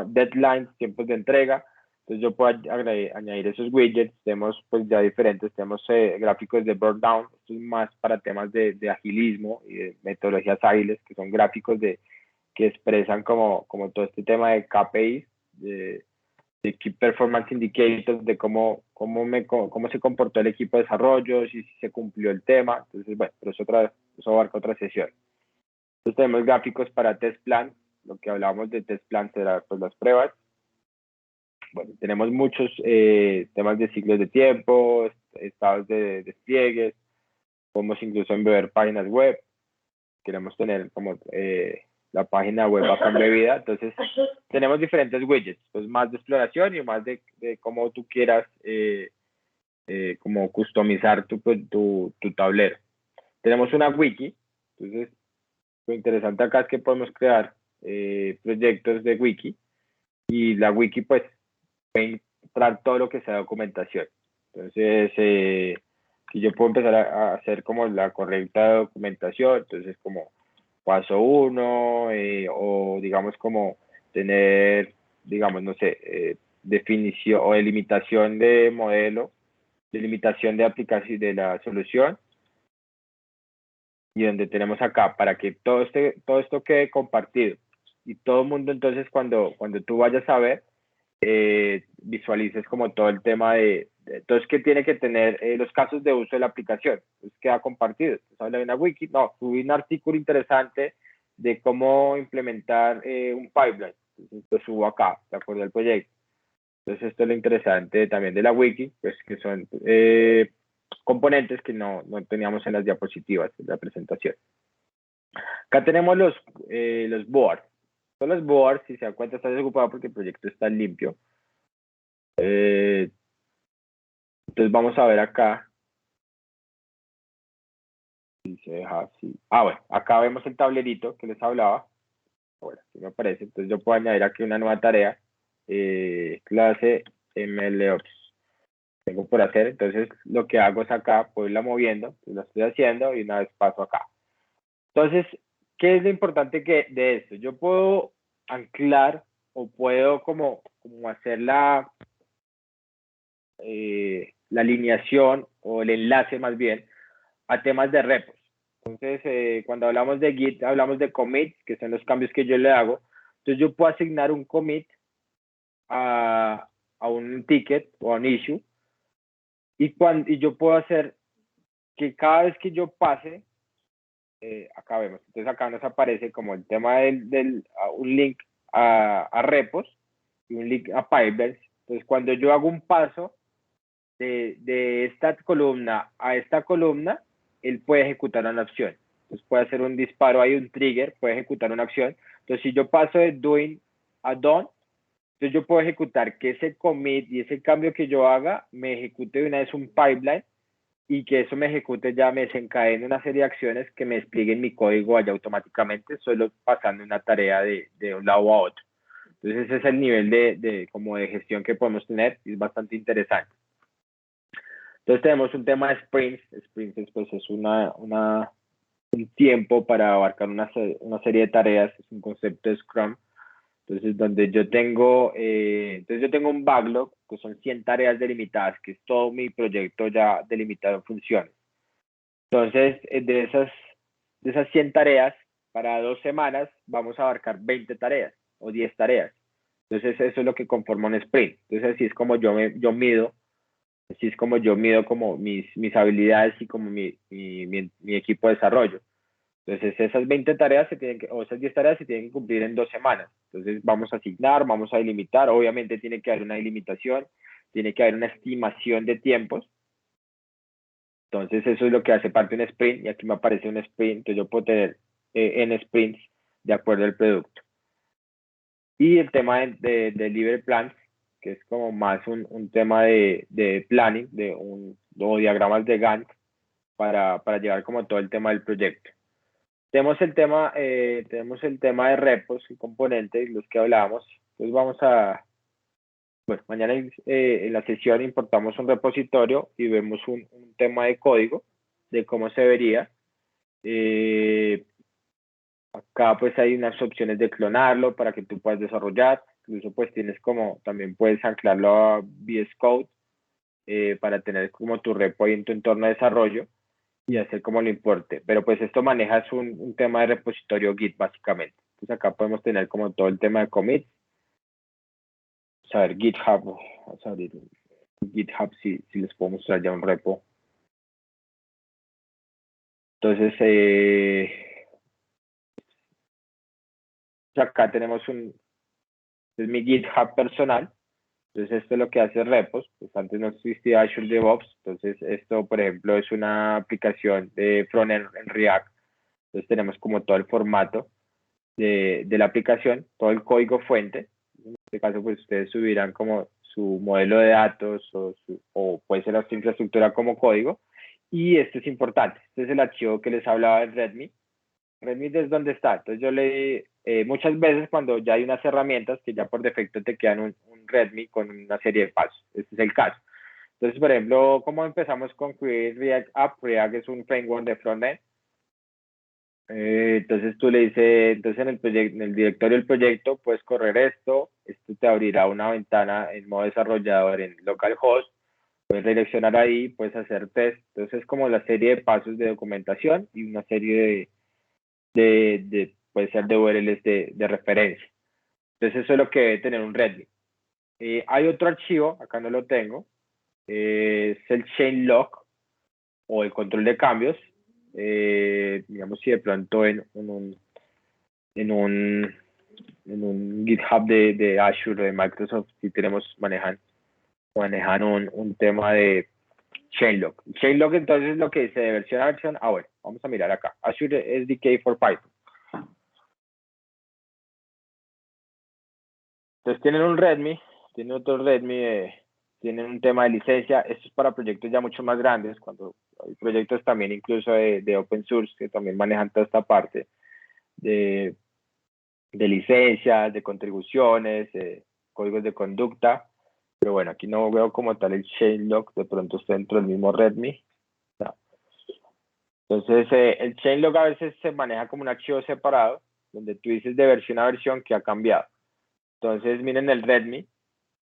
[SPEAKER 1] deadlines, tiempos de entrega. Entonces yo puedo añadir esos widgets. Tenemos pues ya diferentes, tenemos gráficos de burn down, esto es más para temas de agilismo y de metodologías ágiles, que son gráficos que expresan como todo este tema de KPIs, de Key Performance Indicators, de cómo se comportó el equipo de desarrollo, si se cumplió el tema. Entonces, bueno, pero eso abarca otra sesión. Entonces tenemos gráficos para test plan. Lo que hablábamos de test plan será pues las pruebas. Bueno, tenemos muchos temas de ciclos de tiempo, estados de despliegues, podemos incluso enviar páginas web, queremos tener como la página web acá embebida, entonces tenemos diferentes widgets, pues más de exploración y más de cómo tú quieras como customizar tu tablero. Tenemos una wiki, entonces lo interesante acá es que podemos crear proyectos de wiki y la wiki pues puede entrar todo lo que sea documentación. Entonces, si yo puedo empezar a hacer como la correcta documentación, entonces como paso uno, o digamos como tener, digamos, no sé, definición o delimitación de modelo, delimitación de aplicación de la solución, y donde tenemos acá para que todo esto quede compartido y todo el mundo entonces cuando tú vayas a ver, visualices como todo el tema entonces, ¿qué tiene que tener los casos de uso de la aplicación? Entonces, queda compartido. Entonces, habla de una wiki. No, subí un artículo interesante de cómo implementar un pipeline. Entonces, lo subo acá, de acuerdo al proyecto. Entonces, esto es lo interesante también de la wiki, pues que son componentes que no teníamos en las diapositivas de la presentación. Acá tenemos los boards. Son los boards, si se dan cuenta, está desocupado porque el proyecto está limpio. Entonces vamos a ver acá. Si se deja así. Bueno, acá vemos el tablerito que les hablaba. Bueno, aquí me aparece. Entonces yo puedo añadir aquí una nueva tarea. Clase MLOps. Tengo por hacer. Entonces lo que hago es acá, puedo irla moviendo. Lo estoy haciendo y una vez paso acá. Entonces, ¿qué es lo importante de esto? Yo puedo anclar o puedo como hacer la alineación o el enlace más bien a temas de repos. Entonces, cuando hablamos de Git, hablamos de commits, que son los cambios que yo le hago. Entonces, yo puedo asignar un commit a un ticket o a un issue y yo puedo hacer que cada vez que yo pase, acá vemos, entonces acá nos aparece como el tema un link a repos y un link a pipelines. Entonces, cuando yo hago un paso de esta columna a esta columna, él puede ejecutar una acción. Entonces puede hacer un disparo, hay un trigger, puede ejecutar una acción. Entonces si yo paso de doing a done, entonces yo puedo ejecutar que ese commit y ese cambio que yo haga me ejecute de una vez un pipeline y que eso me ejecute ya, me desencadene una serie de acciones que me desplieguen mi código allá automáticamente, solo pasando una tarea de un lado a otro. Entonces ese es el nivel como de gestión que podemos tener y es bastante interesante. Entonces tenemos un tema de sprints. Sprints pues, es un tiempo para abarcar una serie de tareas, es un concepto de Scrum. Entonces, donde yo tengo un backlog, que son 100 tareas delimitadas, que es todo mi proyecto ya delimitado en funciones. Entonces, de esas 100 tareas, para 2 semanas vamos a abarcar 20 tareas o 10 tareas. Entonces, eso es lo que conforma un sprint. Entonces, así es como yo mido. Así es como yo mido como mis habilidades y como mi equipo de desarrollo. Entonces, esas 20 tareas o esas 10 tareas se tienen que cumplir en 2 semanas. Entonces, vamos a asignar, vamos a delimitar. Obviamente, tiene que haber una delimitación, tiene que haber una estimación de tiempos. Entonces, eso es lo que hace parte de un sprint. Y aquí me aparece un sprint. Entonces, yo puedo tener en sprints de acuerdo al producto. Y el tema de delivery plans, que es como más un tema de planning, o diagramas de Gantt para llevar como todo el tema del proyecto. Tenemos el tema de repos y componentes, los que hablábamos. Entonces mañana en la sesión importamos un repositorio y vemos un tema de código de cómo se vería. Acá pues hay unas opciones de clonarlo para que tú puedas desarrollar. Incluso pues también puedes anclarlo a VS Code para tener como tu repo ahí en tu entorno de desarrollo y hacer como lo importe. Pero pues esto manejas un tema de repositorio Git básicamente. Entonces acá podemos tener como todo el tema de commits. Vamos a ver GitHub, vamos a abrir GitHub si les puedo mostrar ya un repo. Entonces acá tenemos es mi GitHub personal. Entonces esto es lo que hace repos, pues antes no existía Azure DevOps, entonces esto por ejemplo es una aplicación de frontend en React, entonces tenemos como todo el formato de la aplicación, todo el código fuente, en este caso pues ustedes subirán como su modelo de datos o puede ser la infraestructura como código, y esto es importante, este es el archivo que les hablaba del README. README es donde está. Entonces yo muchas veces cuando ya hay unas herramientas que ya por defecto te quedan un README con una serie de pasos. Este es el caso. Entonces, por ejemplo, ¿cómo empezamos con Create React App? React es un framework de frontend. Entonces tú le dices, entonces en el directorio del proyecto puedes correr esto te abrirá una ventana en modo desarrollador en localhost, puedes redireccionar ahí, puedes hacer test. Entonces es como la serie de pasos de documentación y una serie puede ser de URLs de referencia. Entonces eso es lo que debe tener un README. Hay otro archivo, acá no lo tengo, es el chain log o el control de cambios. Digamos si de pronto en un GitHub de Azure o de Microsoft si manejan un tema de chainlog. Chainlog entonces lo que dice de versión a versión. Bueno, vamos a mirar acá. Azure SDK for Python. Entonces tienen un README, tienen otro README tienen un tema de licencia. Esto es para proyectos ya mucho más grandes, cuando hay proyectos también incluso de open source que también manejan toda esta parte de licencias, de contribuciones, códigos de conducta. Pero bueno, aquí no veo como tal el changelog, de pronto está dentro del mismo README. No. Entonces, el changelog a veces se maneja como un archivo separado, donde tú dices de versión a versión que ha cambiado. Entonces, miren el README.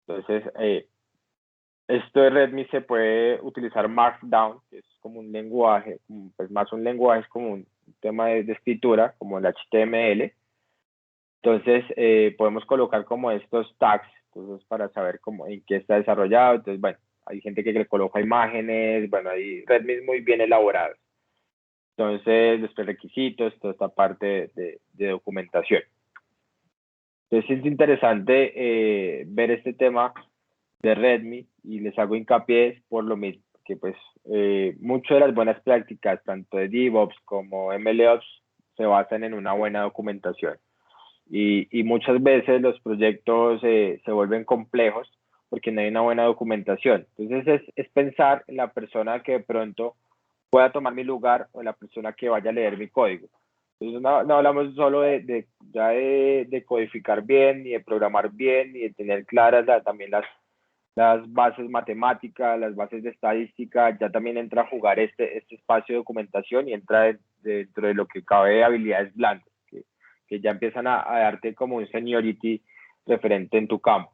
[SPEAKER 1] Entonces, esto de README se puede utilizar Markdown, que es como un lenguaje, pues más un lenguaje, es como un tema de escritura, como el HTML. Entonces, podemos colocar como estos tags, entonces para saber cómo, en qué está desarrollado. Entonces, bueno, hay gente que le coloca imágenes, bueno, hay README muy bien elaborados. Entonces, los prerequisitos, toda esta parte de documentación. Entonces, es interesante ver este tema de README y les hago hincapié por lo mismo, que pues muchas de las buenas prácticas, tanto de DevOps como MLOps, se basan en una buena documentación. Y muchas veces los proyectos se vuelven complejos porque no hay una buena documentación. Entonces es pensar en la persona que de pronto pueda tomar mi lugar o en la persona que vaya a leer mi código. Entonces no hablamos solo de codificar bien, ni de programar bien, ni de tener claras también las bases matemáticas, las bases de estadística. Ya también entra a jugar este espacio de documentación y entra dentro de lo que cabe de habilidades blandas, que ya empiezan a darte como un seniority referente en tu campo.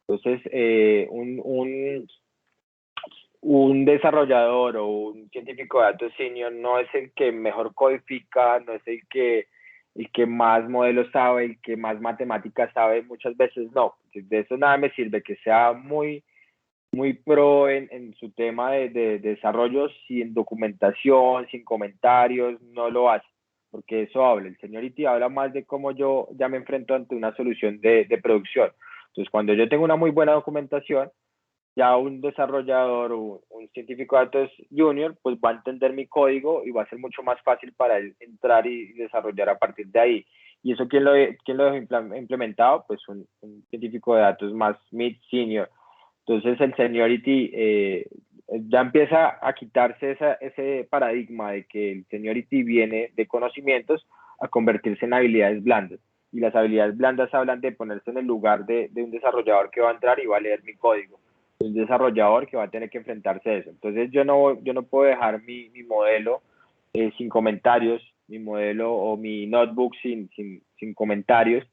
[SPEAKER 1] Entonces, un desarrollador o un científico de datos senior no es el que mejor codifica, no es el que más modelos sabe, el que más matemáticas sabe, muchas veces no. De eso nada me sirve que sea muy pro en su tema de desarrollo, sin documentación, sin comentarios, no lo hace, porque eso habla. El seniority habla más de cómo yo ya me enfrento ante una solución de producción. Entonces, cuando yo tengo una muy buena documentación, ya un desarrollador o un científico de datos junior, pues va a entender mi código y va a ser mucho más fácil para él entrar y desarrollar a partir de ahí. ¿Y eso quién lo dejó implementado? Pues un científico de datos más mid-senior. Entonces el seniority ya empieza a quitarse ese paradigma de que el seniority viene de conocimientos a convertirse en habilidades blandas. Y las habilidades blandas hablan de ponerse en el lugar de un desarrollador que va a entrar y va a leer mi código. Un desarrollador que va a tener que enfrentarse a eso. Entonces yo no puedo dejar mi modelo sin comentarios, mi modelo o mi notebook sin comentarios,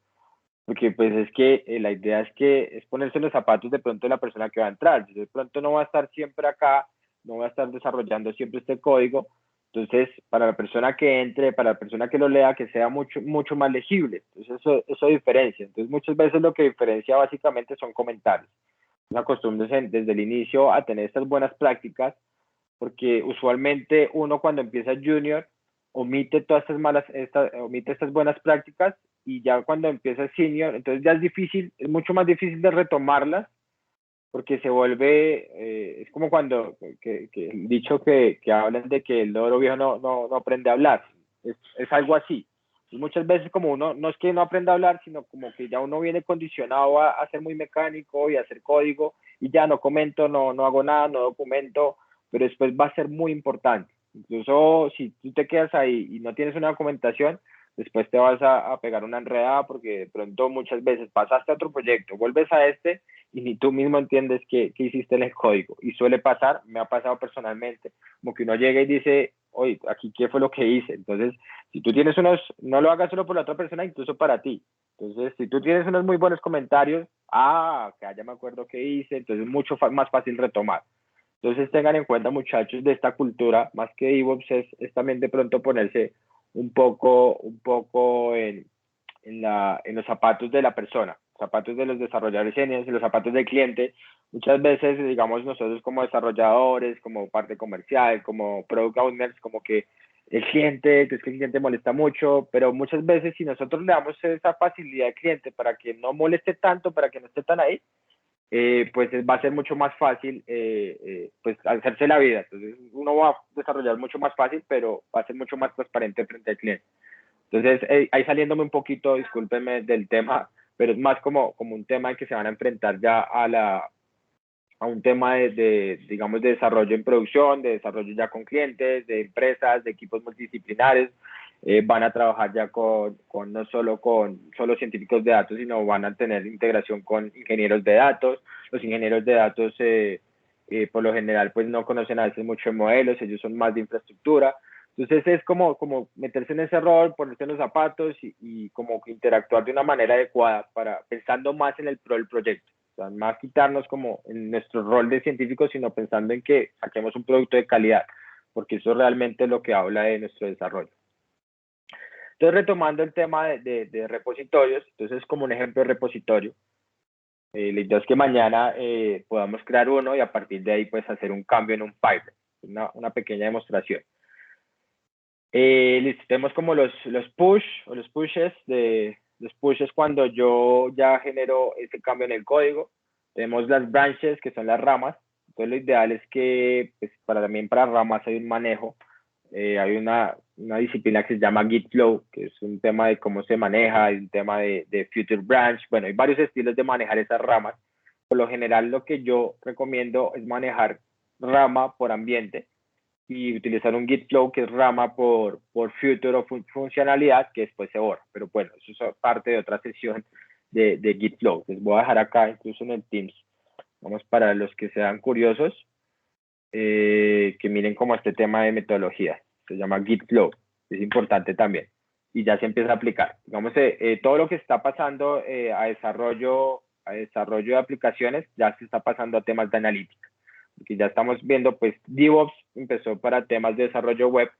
[SPEAKER 1] porque pues es que la idea es ponerse en los zapatos de pronto de la persona que va a entrar. Yo de pronto no va a estar siempre acá, no va a estar desarrollando siempre este código. Entonces, para la persona que entre, para la persona que lo lea, que sea mucho más legible. Entonces, eso diferencia. Entonces, muchas veces lo que diferencia básicamente son comentarios. Nos acostumbramos desde el inicio a tener estas buenas prácticas, porque usualmente uno cuando empieza junior omite todas omite estas buenas prácticas, y ya cuando empieza senior, entonces ya es mucho más difícil de retomarlas, porque se vuelve, es como cuando, el dicho que hablan de que el loro viejo no aprende a hablar, es algo así. Y muchas veces como uno, no es que no aprenda a hablar, sino como que ya uno viene condicionado a ser muy mecánico y a hacer código, y ya no comento, no hago nada, no documento, pero después va a ser muy importante. Incluso si tú te quedas ahí y no tienes una documentación, después te vas a pegar una enredada, porque de pronto muchas veces pasaste a otro proyecto, vuelves a este y ni tú mismo entiendes qué hiciste en el código. Y suele pasar, me ha pasado personalmente, como que uno llega y dice, oye, aquí qué fue lo que hice. Entonces, si tú tienes no lo hagas solo por la otra persona, incluso para ti. Entonces, si tú tienes unos muy buenos comentarios, que ya me acuerdo qué hice, entonces es mucho más fácil retomar. Entonces tengan en cuenta, muchachos, de esta cultura, más que DevOps, es también de pronto ponerse un poco en los zapatos de la persona, zapatos de los desarrolladores seniors y los zapatos del cliente. Muchas veces, digamos, nosotros como desarrolladores, como parte comercial, como product owners, como que el cliente, que es que el cliente molesta mucho, pero muchas veces si nosotros le damos esa facilidad al cliente para que no moleste tanto, para que no esté tan ahí, pues va a ser mucho más fácil pues hacerse la vida. Entonces uno va a desarrollar mucho más fácil, pero va a ser mucho más transparente frente al cliente. Entonces ahí saliéndome un poquito, discúlpenme del tema, pero es más como un tema en que se van a enfrentar ya a un tema digamos, de desarrollo en producción, de desarrollo ya con clientes, de empresas, de equipos multidisciplinares. Van a trabajar ya no solo con científicos de datos, sino van a tener integración con ingenieros de datos. Los ingenieros de datos, por lo general, pues no conocen a veces mucho de modelos, ellos son más de infraestructura. Entonces es como meterse en ese rol, ponerse en los zapatos y como interactuar de una manera adecuada, pensando más en el pro del proyecto. O sea, más quitarnos como en nuestro rol de científicos, sino pensando en que saquemos un producto de calidad, porque eso realmente es lo que habla de nuestro desarrollo. Entonces, retomando el tema de repositorios, entonces como un ejemplo de repositorio, la idea es que mañana podamos crear uno y a partir de ahí pues hacer un cambio en un pipeline, una pequeña demostración. Listo, tenemos como los push o los pushes. Los pushes cuando yo ya genero ese cambio en el código. Tenemos las branches, que son las ramas. Entonces lo ideal es que pues, también para ramas hay un manejo. Hay una disciplina que se llama Git Flow, que es un tema de cómo se maneja, hay un tema de Future Branch. Bueno, hay varios estilos de manejar esas ramas. Por lo general, lo que yo recomiendo es manejar rama por ambiente y utilizar un Git Flow que es rama por Future o funcionalidad, que después se borra. Pero bueno, eso es parte de otra sesión de Git Flow. Les voy a dejar acá, incluso en el Teams. Vamos, para los que sean curiosos, que miren como este tema de metodología. Se llama Git Flow. Es importante también. Y ya se empieza a aplicar. Digamos, todo lo que está pasando a desarrollo de aplicaciones ya se está pasando a temas de analítica. Porque ya estamos viendo, pues DevOps empezó para temas de desarrollo web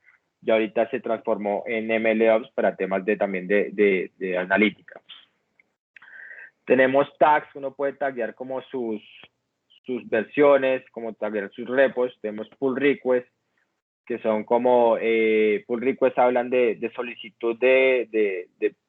[SPEAKER 1] y ahorita se transformó en MLOps para temas también de analítica. Tenemos tags, uno puede taguear como sus versiones, como taguear sus repos. Tenemos pull requests, que son como, pull requests hablan de solicitud de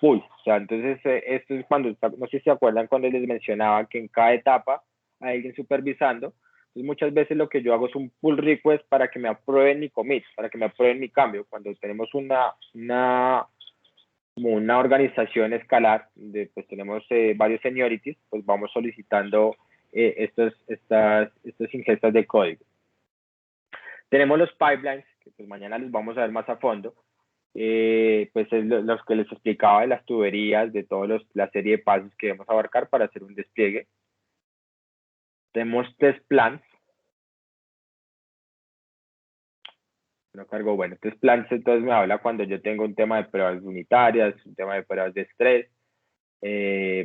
[SPEAKER 1] pull. O sea, entonces esto es cuando, no sé si se acuerdan cuando les mencionaba que en cada etapa hay alguien supervisando. Entonces muchas veces lo que yo hago es un pull request para que me aprueben mi commit, para que me aprueben mi cambio. Cuando tenemos como una organización escalar, pues tenemos varios seniorities, pues vamos solicitando estos ingestas de código. Tenemos los pipelines, que pues mañana los vamos a ver más a fondo, pues es los que les explicaba de las tuberías, de toda la serie de pasos que debemos abarcar para hacer un despliegue. Tenemos test plans. No cargo, bueno, test plans entonces me habla cuando yo tengo un tema de pruebas unitarias, un tema de pruebas de estrés,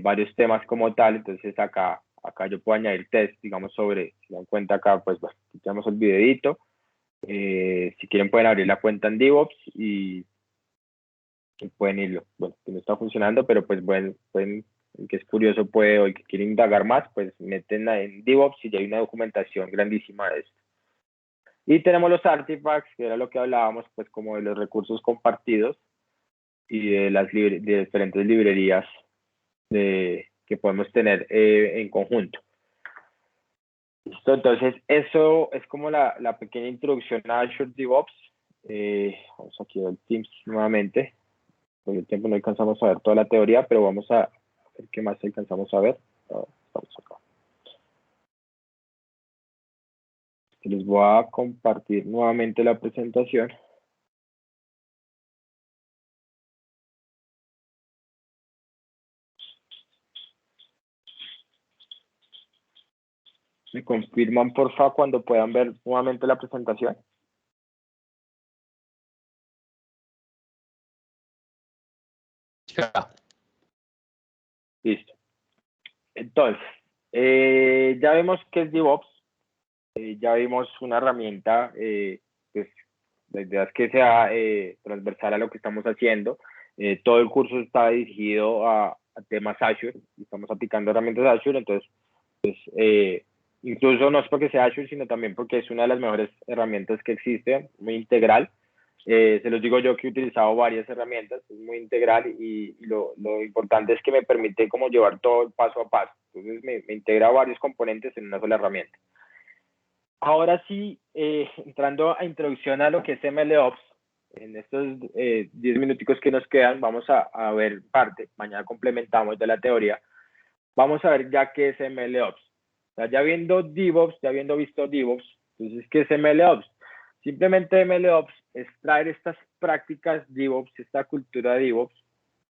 [SPEAKER 1] varios temas como tal. Entonces acá yo puedo añadir test, digamos, si dan cuenta acá, pues bueno, quitamos el videito. Si quieren pueden abrir la cuenta en DevOps y pueden irlo. Bueno, que no está funcionando, pero pues pueden, el que es curioso puede, o el que quiere indagar más, pues meten en DevOps y ya hay una documentación grandísima de esto. Y tenemos los artifacts, que era lo que hablábamos, pues como de los recursos compartidos y de diferentes librerías que podemos tener en conjunto. Listo, entonces eso es como la pequeña introducción a Azure DevOps. Vamos aquí al Teams nuevamente. Por el tiempo no alcanzamos a ver toda la teoría, pero vamos a ver qué más alcanzamos a ver. Estamos acá. Les voy a compartir nuevamente la presentación. ¿Me confirman, por favor, cuando puedan ver nuevamente la presentación?
[SPEAKER 2] Ya.
[SPEAKER 1] Listo. Entonces, ya vemos qué es DevOps. Ya vimos una herramienta, pues la idea es que sea transversal a lo que estamos haciendo. Todo el curso está dirigido a temas Azure. Estamos aplicando herramientas Azure, entonces, pues, incluso no es porque sea Azure, sino también porque es una de las mejores herramientas que existe, muy integral. Se los digo yo que he utilizado varias herramientas, es muy integral y lo importante es que me permite como llevar todo el paso a paso. Entonces me integra varios componentes en una sola herramienta. Ahora sí, entrando a introducción a lo que es MLOps, en estos 10 minuticos que nos quedan, vamos a ver parte, mañana complementamos de la teoría, vamos a ver ya qué es MLOps. O sea, ya viendo DevOps, ya habiendo visto DevOps, entonces, ¿qué es MLOps? Simplemente MLOps es traer estas prácticas DevOps, esta cultura DevOps,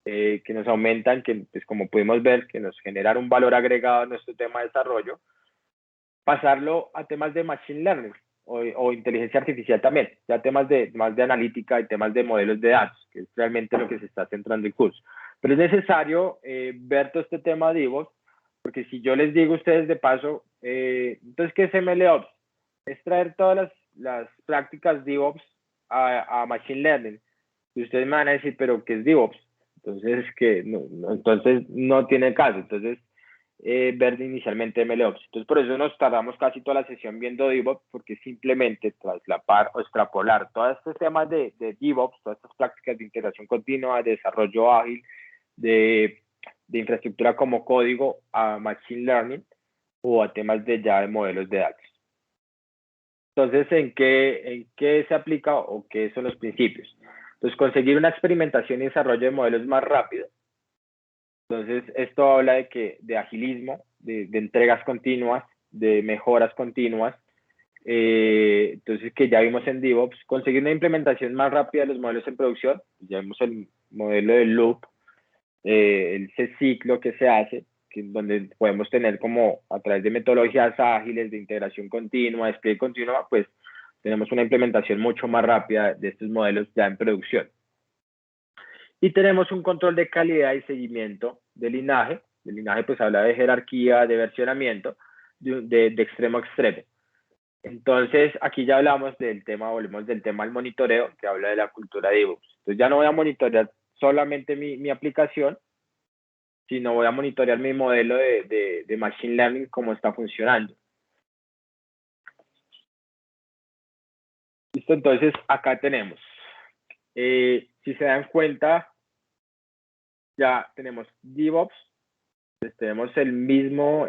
[SPEAKER 1] que nos aumentan, que pues como pudimos ver, que nos generan un valor agregado a nuestro tema de desarrollo, pasarlo a temas de Machine Learning o inteligencia artificial también, ya temas más de analítica y temas de modelos de datos, que es realmente lo que se está centrando el curso. Pero es necesario ver todo este tema de DevOps, porque si yo les digo a ustedes de paso, entonces, ¿qué es MLOps? Es traer todas las prácticas DevOps a Machine Learning. Y ustedes me van a decir, pero ¿qué es DevOps? Entonces, que entonces no tiene caso. Entonces, ver inicialmente MLOps. Entonces, por eso nos tardamos casi toda la sesión viendo DevOps, porque simplemente traslapar o extrapolar todos estos temas de DevOps, todas estas prácticas de integración continua, de desarrollo ágil, de infraestructura como código a Machine Learning o a temas de modelos de datos. Entonces, ¿en qué se aplica o qué son los principios? Entonces, conseguir una experimentación y desarrollo de modelos más rápido. Entonces, esto habla de agilismo, de entregas continuas, de mejoras continuas. Entonces, que ya vimos en DevOps, conseguir una implementación más rápida de los modelos en producción. Ya vimos el modelo de loop, ese ciclo que se hace, donde podemos tener como a través de metodologías ágiles, de integración continua, despliegue continua, pues tenemos una implementación mucho más rápida de estos modelos ya en producción. Y tenemos un control de calidad y seguimiento de linaje. El linaje pues habla de jerarquía, de versionamiento, de extremo a extremo. Entonces, aquí ya hablamos del tema, volvemos del tema del monitoreo, que habla de la cultura de DevOps. Entonces, ya no voy a monitorear solamente mi aplicación, sino voy a monitorear mi modelo de Machine Learning, cómo está funcionando. Listo, entonces, acá tenemos. Si se dan cuenta, ya tenemos DevOps, pues tenemos el mismo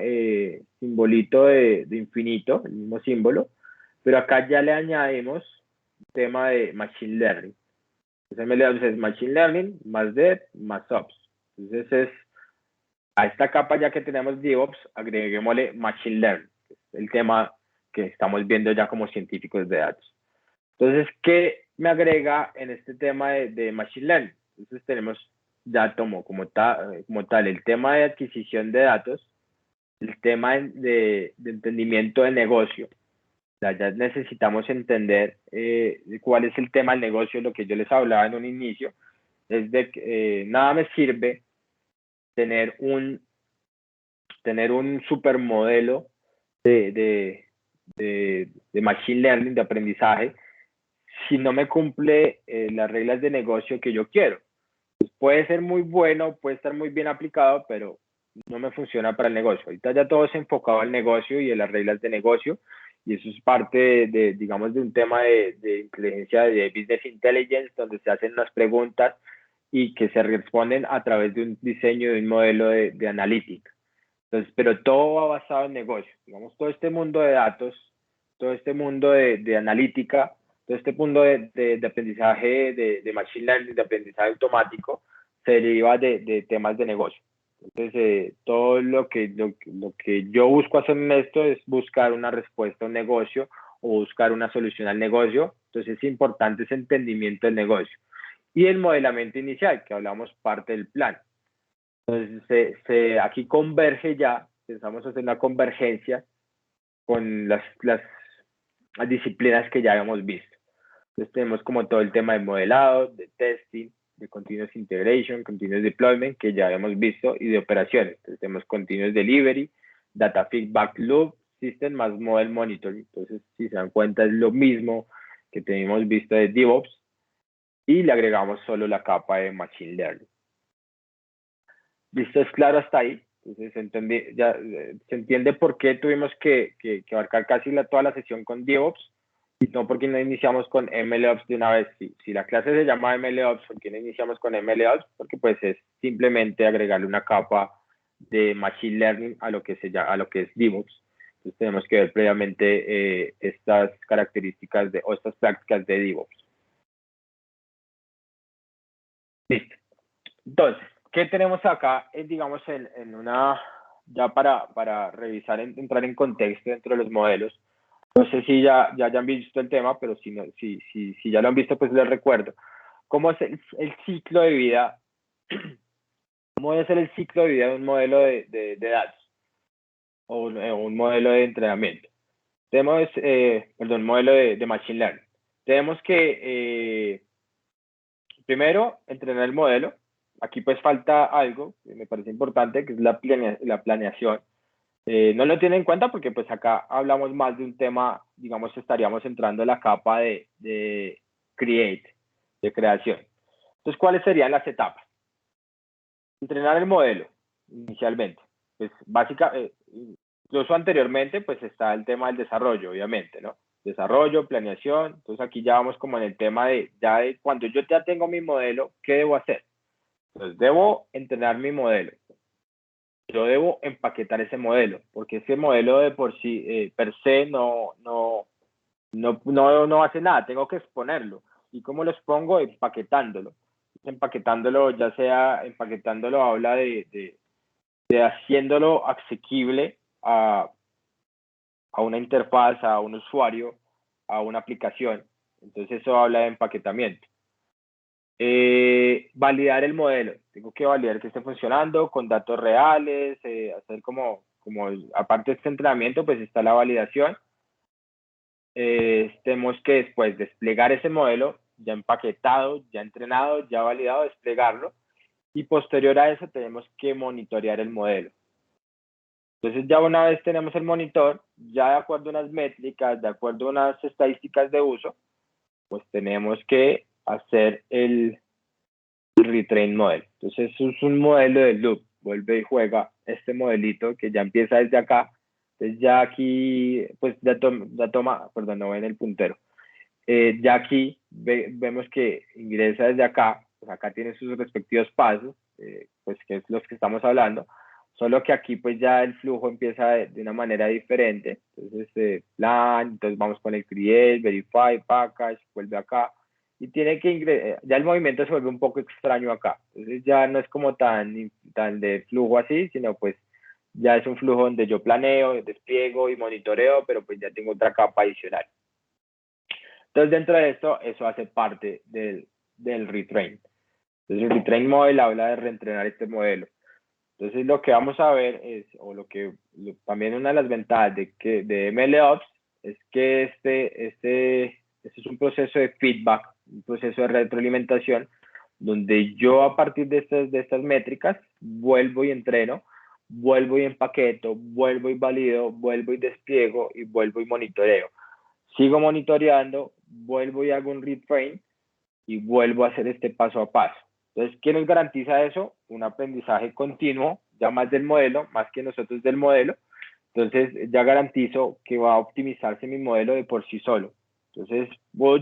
[SPEAKER 1] simbolito de infinito, el mismo símbolo, pero acá ya le añadimos un tema de Machine Learning. Entonces MLOps es Machine Learning más Dev más Ops. Entonces es a esta capa ya que tenemos DevOps, agreguémosle Machine Learning, que es el tema que estamos viendo ya como científicos de datos. Entonces, ¿qué me agrega en este tema de Machine Learning? Entonces tenemos ya como tal el tema de adquisición de datos, el tema de entendimiento del negocio. O sea, ya necesitamos entender cuál es el tema del negocio, lo que yo les hablaba en un inicio, es de que nada me sirve tener un supermodelo de Machine Learning, de aprendizaje, si no me cumple las reglas de negocio que yo quiero. Pues puede ser muy bueno, puede estar muy bien aplicado, pero no me funciona para el negocio. Ahorita ya todo es enfocado al negocio y en las reglas de negocio, y eso es parte digamos, de un tema de inteligencia, de business intelligence, donde se hacen unas preguntas y que se responden a través de un diseño de un modelo de analítica. Entonces, pero todo va basado en negocio. Digamos, todo este mundo de datos, todo este mundo de analítica, todo este mundo de aprendizaje, de machine learning, de aprendizaje automático, se deriva de temas de negocio. Entonces, todo lo que yo busco hacer en esto es buscar una respuesta a un negocio o buscar una solución al negocio. Entonces, es importante ese entendimiento del negocio. Y el modelamiento inicial, que hablamos parte del plan. Entonces, aquí converge ya, pensamos hacer una convergencia con las disciplinas que ya habíamos visto. Entonces, tenemos como todo el tema de modelado, de testing, de continuous integration, continuous deployment, que ya habíamos visto, y de operaciones. Entonces, tenemos continuous delivery, data feedback loop, system más model monitoring. Entonces, si se dan cuenta, es lo mismo que teníamos visto de DevOps, y le agregamos solo la capa de Machine Learning. ¿Listo? ¿Es claro hasta ahí? Entonces se entiende por qué tuvimos que abarcar casi toda la sesión con DevOps, y no porque no iniciamos con MLOps de una vez. Si la clase se llama MLOps, ¿por qué no iniciamos con MLOps? Porque pues es simplemente agregarle una capa de Machine Learning a lo que es DevOps. Entonces tenemos que ver previamente estas características o estas prácticas de DevOps. Listo. Entonces, ¿qué tenemos acá, digamos, en una ya para revisar, entrar en contexto dentro de los modelos. No sé si ya han visto el tema, pero si ya lo han visto, pues les recuerdo. ¿Cómo es el ciclo de vida? ¿Cómo debe ser el ciclo de vida de un modelo de datos o un modelo de entrenamiento? Tenemos, perdón, un modelo de Machine Learning. Tenemos que, primero, entrenar el modelo. Aquí pues falta algo que me parece importante, que es la planeación. No lo tienen en cuenta porque pues acá hablamos más de un tema, digamos, estaríamos entrando en la capa de create, de creación. Entonces, ¿cuáles serían las etapas? Entrenar el modelo, inicialmente. Pues incluso anteriormente, pues está el tema del desarrollo, obviamente, ¿no? Desarrollo, planeación. Entonces aquí ya vamos como en el tema de cuando yo ya tengo mi modelo, ¿qué debo hacer? Entonces debo entrenar mi modelo. Yo debo empaquetar ese modelo, porque ese modelo de por sí, per se, no hace nada, tengo que exponerlo. ¿Y cómo lo expongo? Empaquetándolo. Empaquetándolo, ya sea empaquetándolo, habla de haciéndolo asequible a una interfaz, a un usuario, a una aplicación. Entonces eso habla de empaquetamiento. Validar el modelo. Tengo que validar que esté funcionando con datos reales, hacer como aparte de este entrenamiento, pues está la validación. Tenemos que después desplegar ese modelo ya empaquetado, ya entrenado, ya validado, desplegarlo. Y posterior a eso tenemos que monitorear el modelo. Entonces ya una vez tenemos el monitor, ya de acuerdo a unas métricas, de acuerdo a unas estadísticas de uso, pues tenemos que hacer el retrain model. Entonces es un modelo de loop, vuelve y juega este modelito que ya empieza desde acá. Entonces ya aquí, pues ya toma, perdón, no ven el puntero. Ya aquí vemos que ingresa desde acá, pues acá tiene sus respectivos pasos, pues que es los que estamos hablando, solo que aquí pues ya el flujo empieza de una manera diferente. Entonces plan, entonces vamos con el create, verify, package, vuelve acá y tiene que ingresar, ya el movimiento se vuelve un poco extraño acá. Entonces ya no es como tan de flujo así, sino pues ya es un flujo donde yo planeo, despliego y monitoreo, pero pues ya tengo otra capa adicional. Entonces, dentro de esto, eso hace parte del retrain. Entonces, el retrain model habla de reentrenar este modelo. Entonces, lo que vamos a ver es, también una de las ventajas de MLOps es que este es un proceso de feedback, un proceso de retroalimentación, donde yo a partir de estas métricas vuelvo y entreno, vuelvo y empaqueto, vuelvo y valido, vuelvo y despliego y vuelvo y monitoreo. Sigo monitoreando, vuelvo y hago un retrain y vuelvo a hacer este paso a paso. Entonces, ¿qué nos garantiza eso? Un aprendizaje continuo, ya más del modelo, más que nosotros del modelo. Entonces, ya garantizo que va a optimizarse mi modelo de por sí solo. Entonces, lo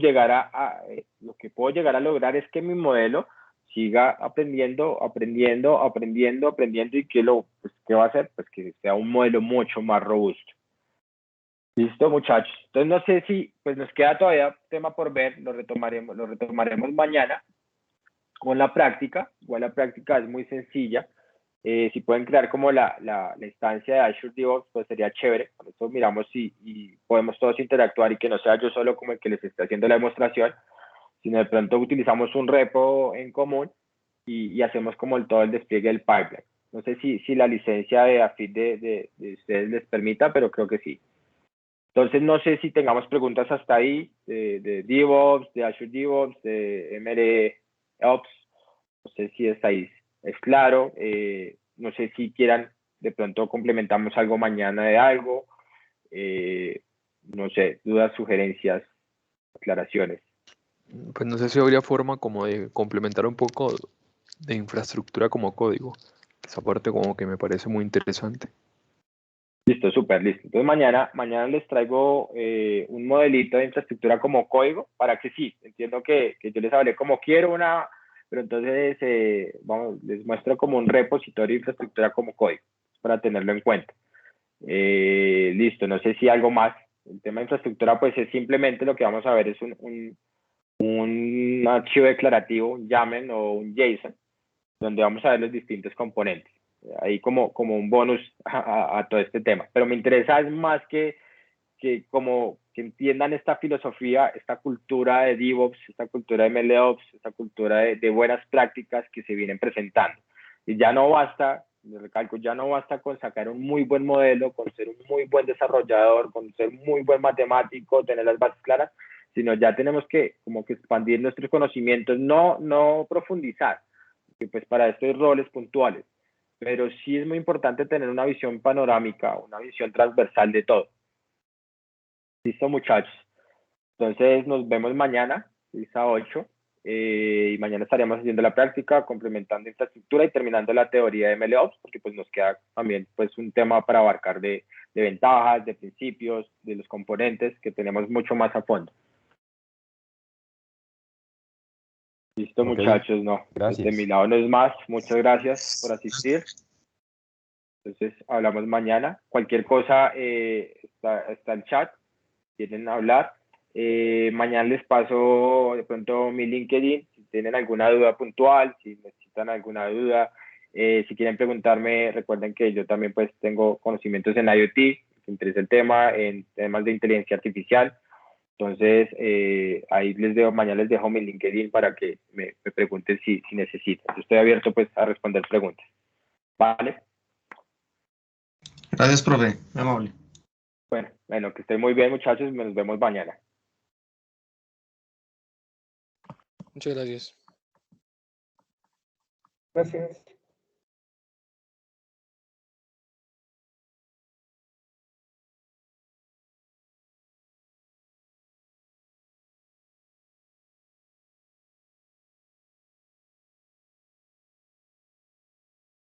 [SPEAKER 1] que puedo llegar a lograr es que mi modelo siga aprendiendo y ¿qué va a hacer? Pues que sea un modelo mucho más robusto. Listo, muchachos. Entonces no sé si pues nos queda todavía tema por ver, lo retomaremos mañana con la práctica. Igual la práctica es muy sencilla. Si pueden crear como la instancia de Azure DevOps, pues sería chévere. Con esto miramos y podemos todos interactuar y que no sea yo solo como el que les esté haciendo la demostración, sino de pronto utilizamos un repo en común y hacemos como todo el despliegue del pipeline. No sé si la licencia de AFIT de ustedes les permita, pero creo que sí. Entonces, no sé si tengamos preguntas hasta ahí de DevOps, de Azure DevOps, de MLOps. No sé si hasta ahí es claro. No sé si quieran, de pronto complementamos algo mañana de algo. No sé, dudas, sugerencias, aclaraciones.
[SPEAKER 2] Pues no sé si habría forma como de complementar un poco de infraestructura como código. Esa parte como que me parece muy interesante.
[SPEAKER 1] Listo, súper, listo. Entonces mañana les traigo un modelito de infraestructura como código para que sí, entiendo que yo les hablé como quiero una, pero entonces les muestro como un repositorio de infraestructura como código para tenerlo en cuenta. Listo, no sé si algo más. El tema de infraestructura pues es simplemente lo que vamos a ver es un archivo declarativo, un YAML o un JSON, donde vamos a ver los distintos componentes. ahí como un bonus a todo este tema. Pero me interesa es más que como que entiendan esta filosofía, esta cultura de DevOps, esta cultura de MLOps, esta cultura de buenas prácticas que se vienen presentando. Y ya no basta, me recalco, ya no basta con sacar un muy buen modelo, con ser un muy buen desarrollador, con ser muy buen matemático, tener las bases claras, sino ya tenemos que como que expandir nuestros conocimientos, no profundizar, que pues para esto hay roles puntuales, pero sí es muy importante tener una visión panorámica, una visión transversal de todo. Listo, muchachos. Entonces nos vemos mañana, 6 a 8, y mañana estaremos haciendo la práctica, complementando infraestructura y terminando la teoría de MLOps, porque pues nos queda también pues un tema para abarcar de ventajas, de principios, de los componentes que tenemos mucho más a fondo. Listo,
[SPEAKER 4] Ok,
[SPEAKER 1] muchachos, no,
[SPEAKER 4] gracias.
[SPEAKER 1] desde mi lado no es más. Muchas gracias por asistir. Entonces hablamos mañana. Cualquier cosa, está el chat, quieren hablar. Mañana les paso de pronto mi LinkedIn, si tienen alguna duda puntual, si necesitan alguna duda, si quieren preguntarme, recuerden que yo también pues tengo conocimientos en IoT, me interesa el tema, en temas de inteligencia artificial. Entonces, ahí mañana les dejo mi LinkedIn para que me pregunten si necesitan. Yo estoy abierto pues a responder preguntas. ¿Vale?
[SPEAKER 5] Gracias, profe. Muy amable.
[SPEAKER 1] Bueno, que estén muy bien, muchachos. Nos vemos mañana.
[SPEAKER 6] Muchas gracias.
[SPEAKER 7] Gracias.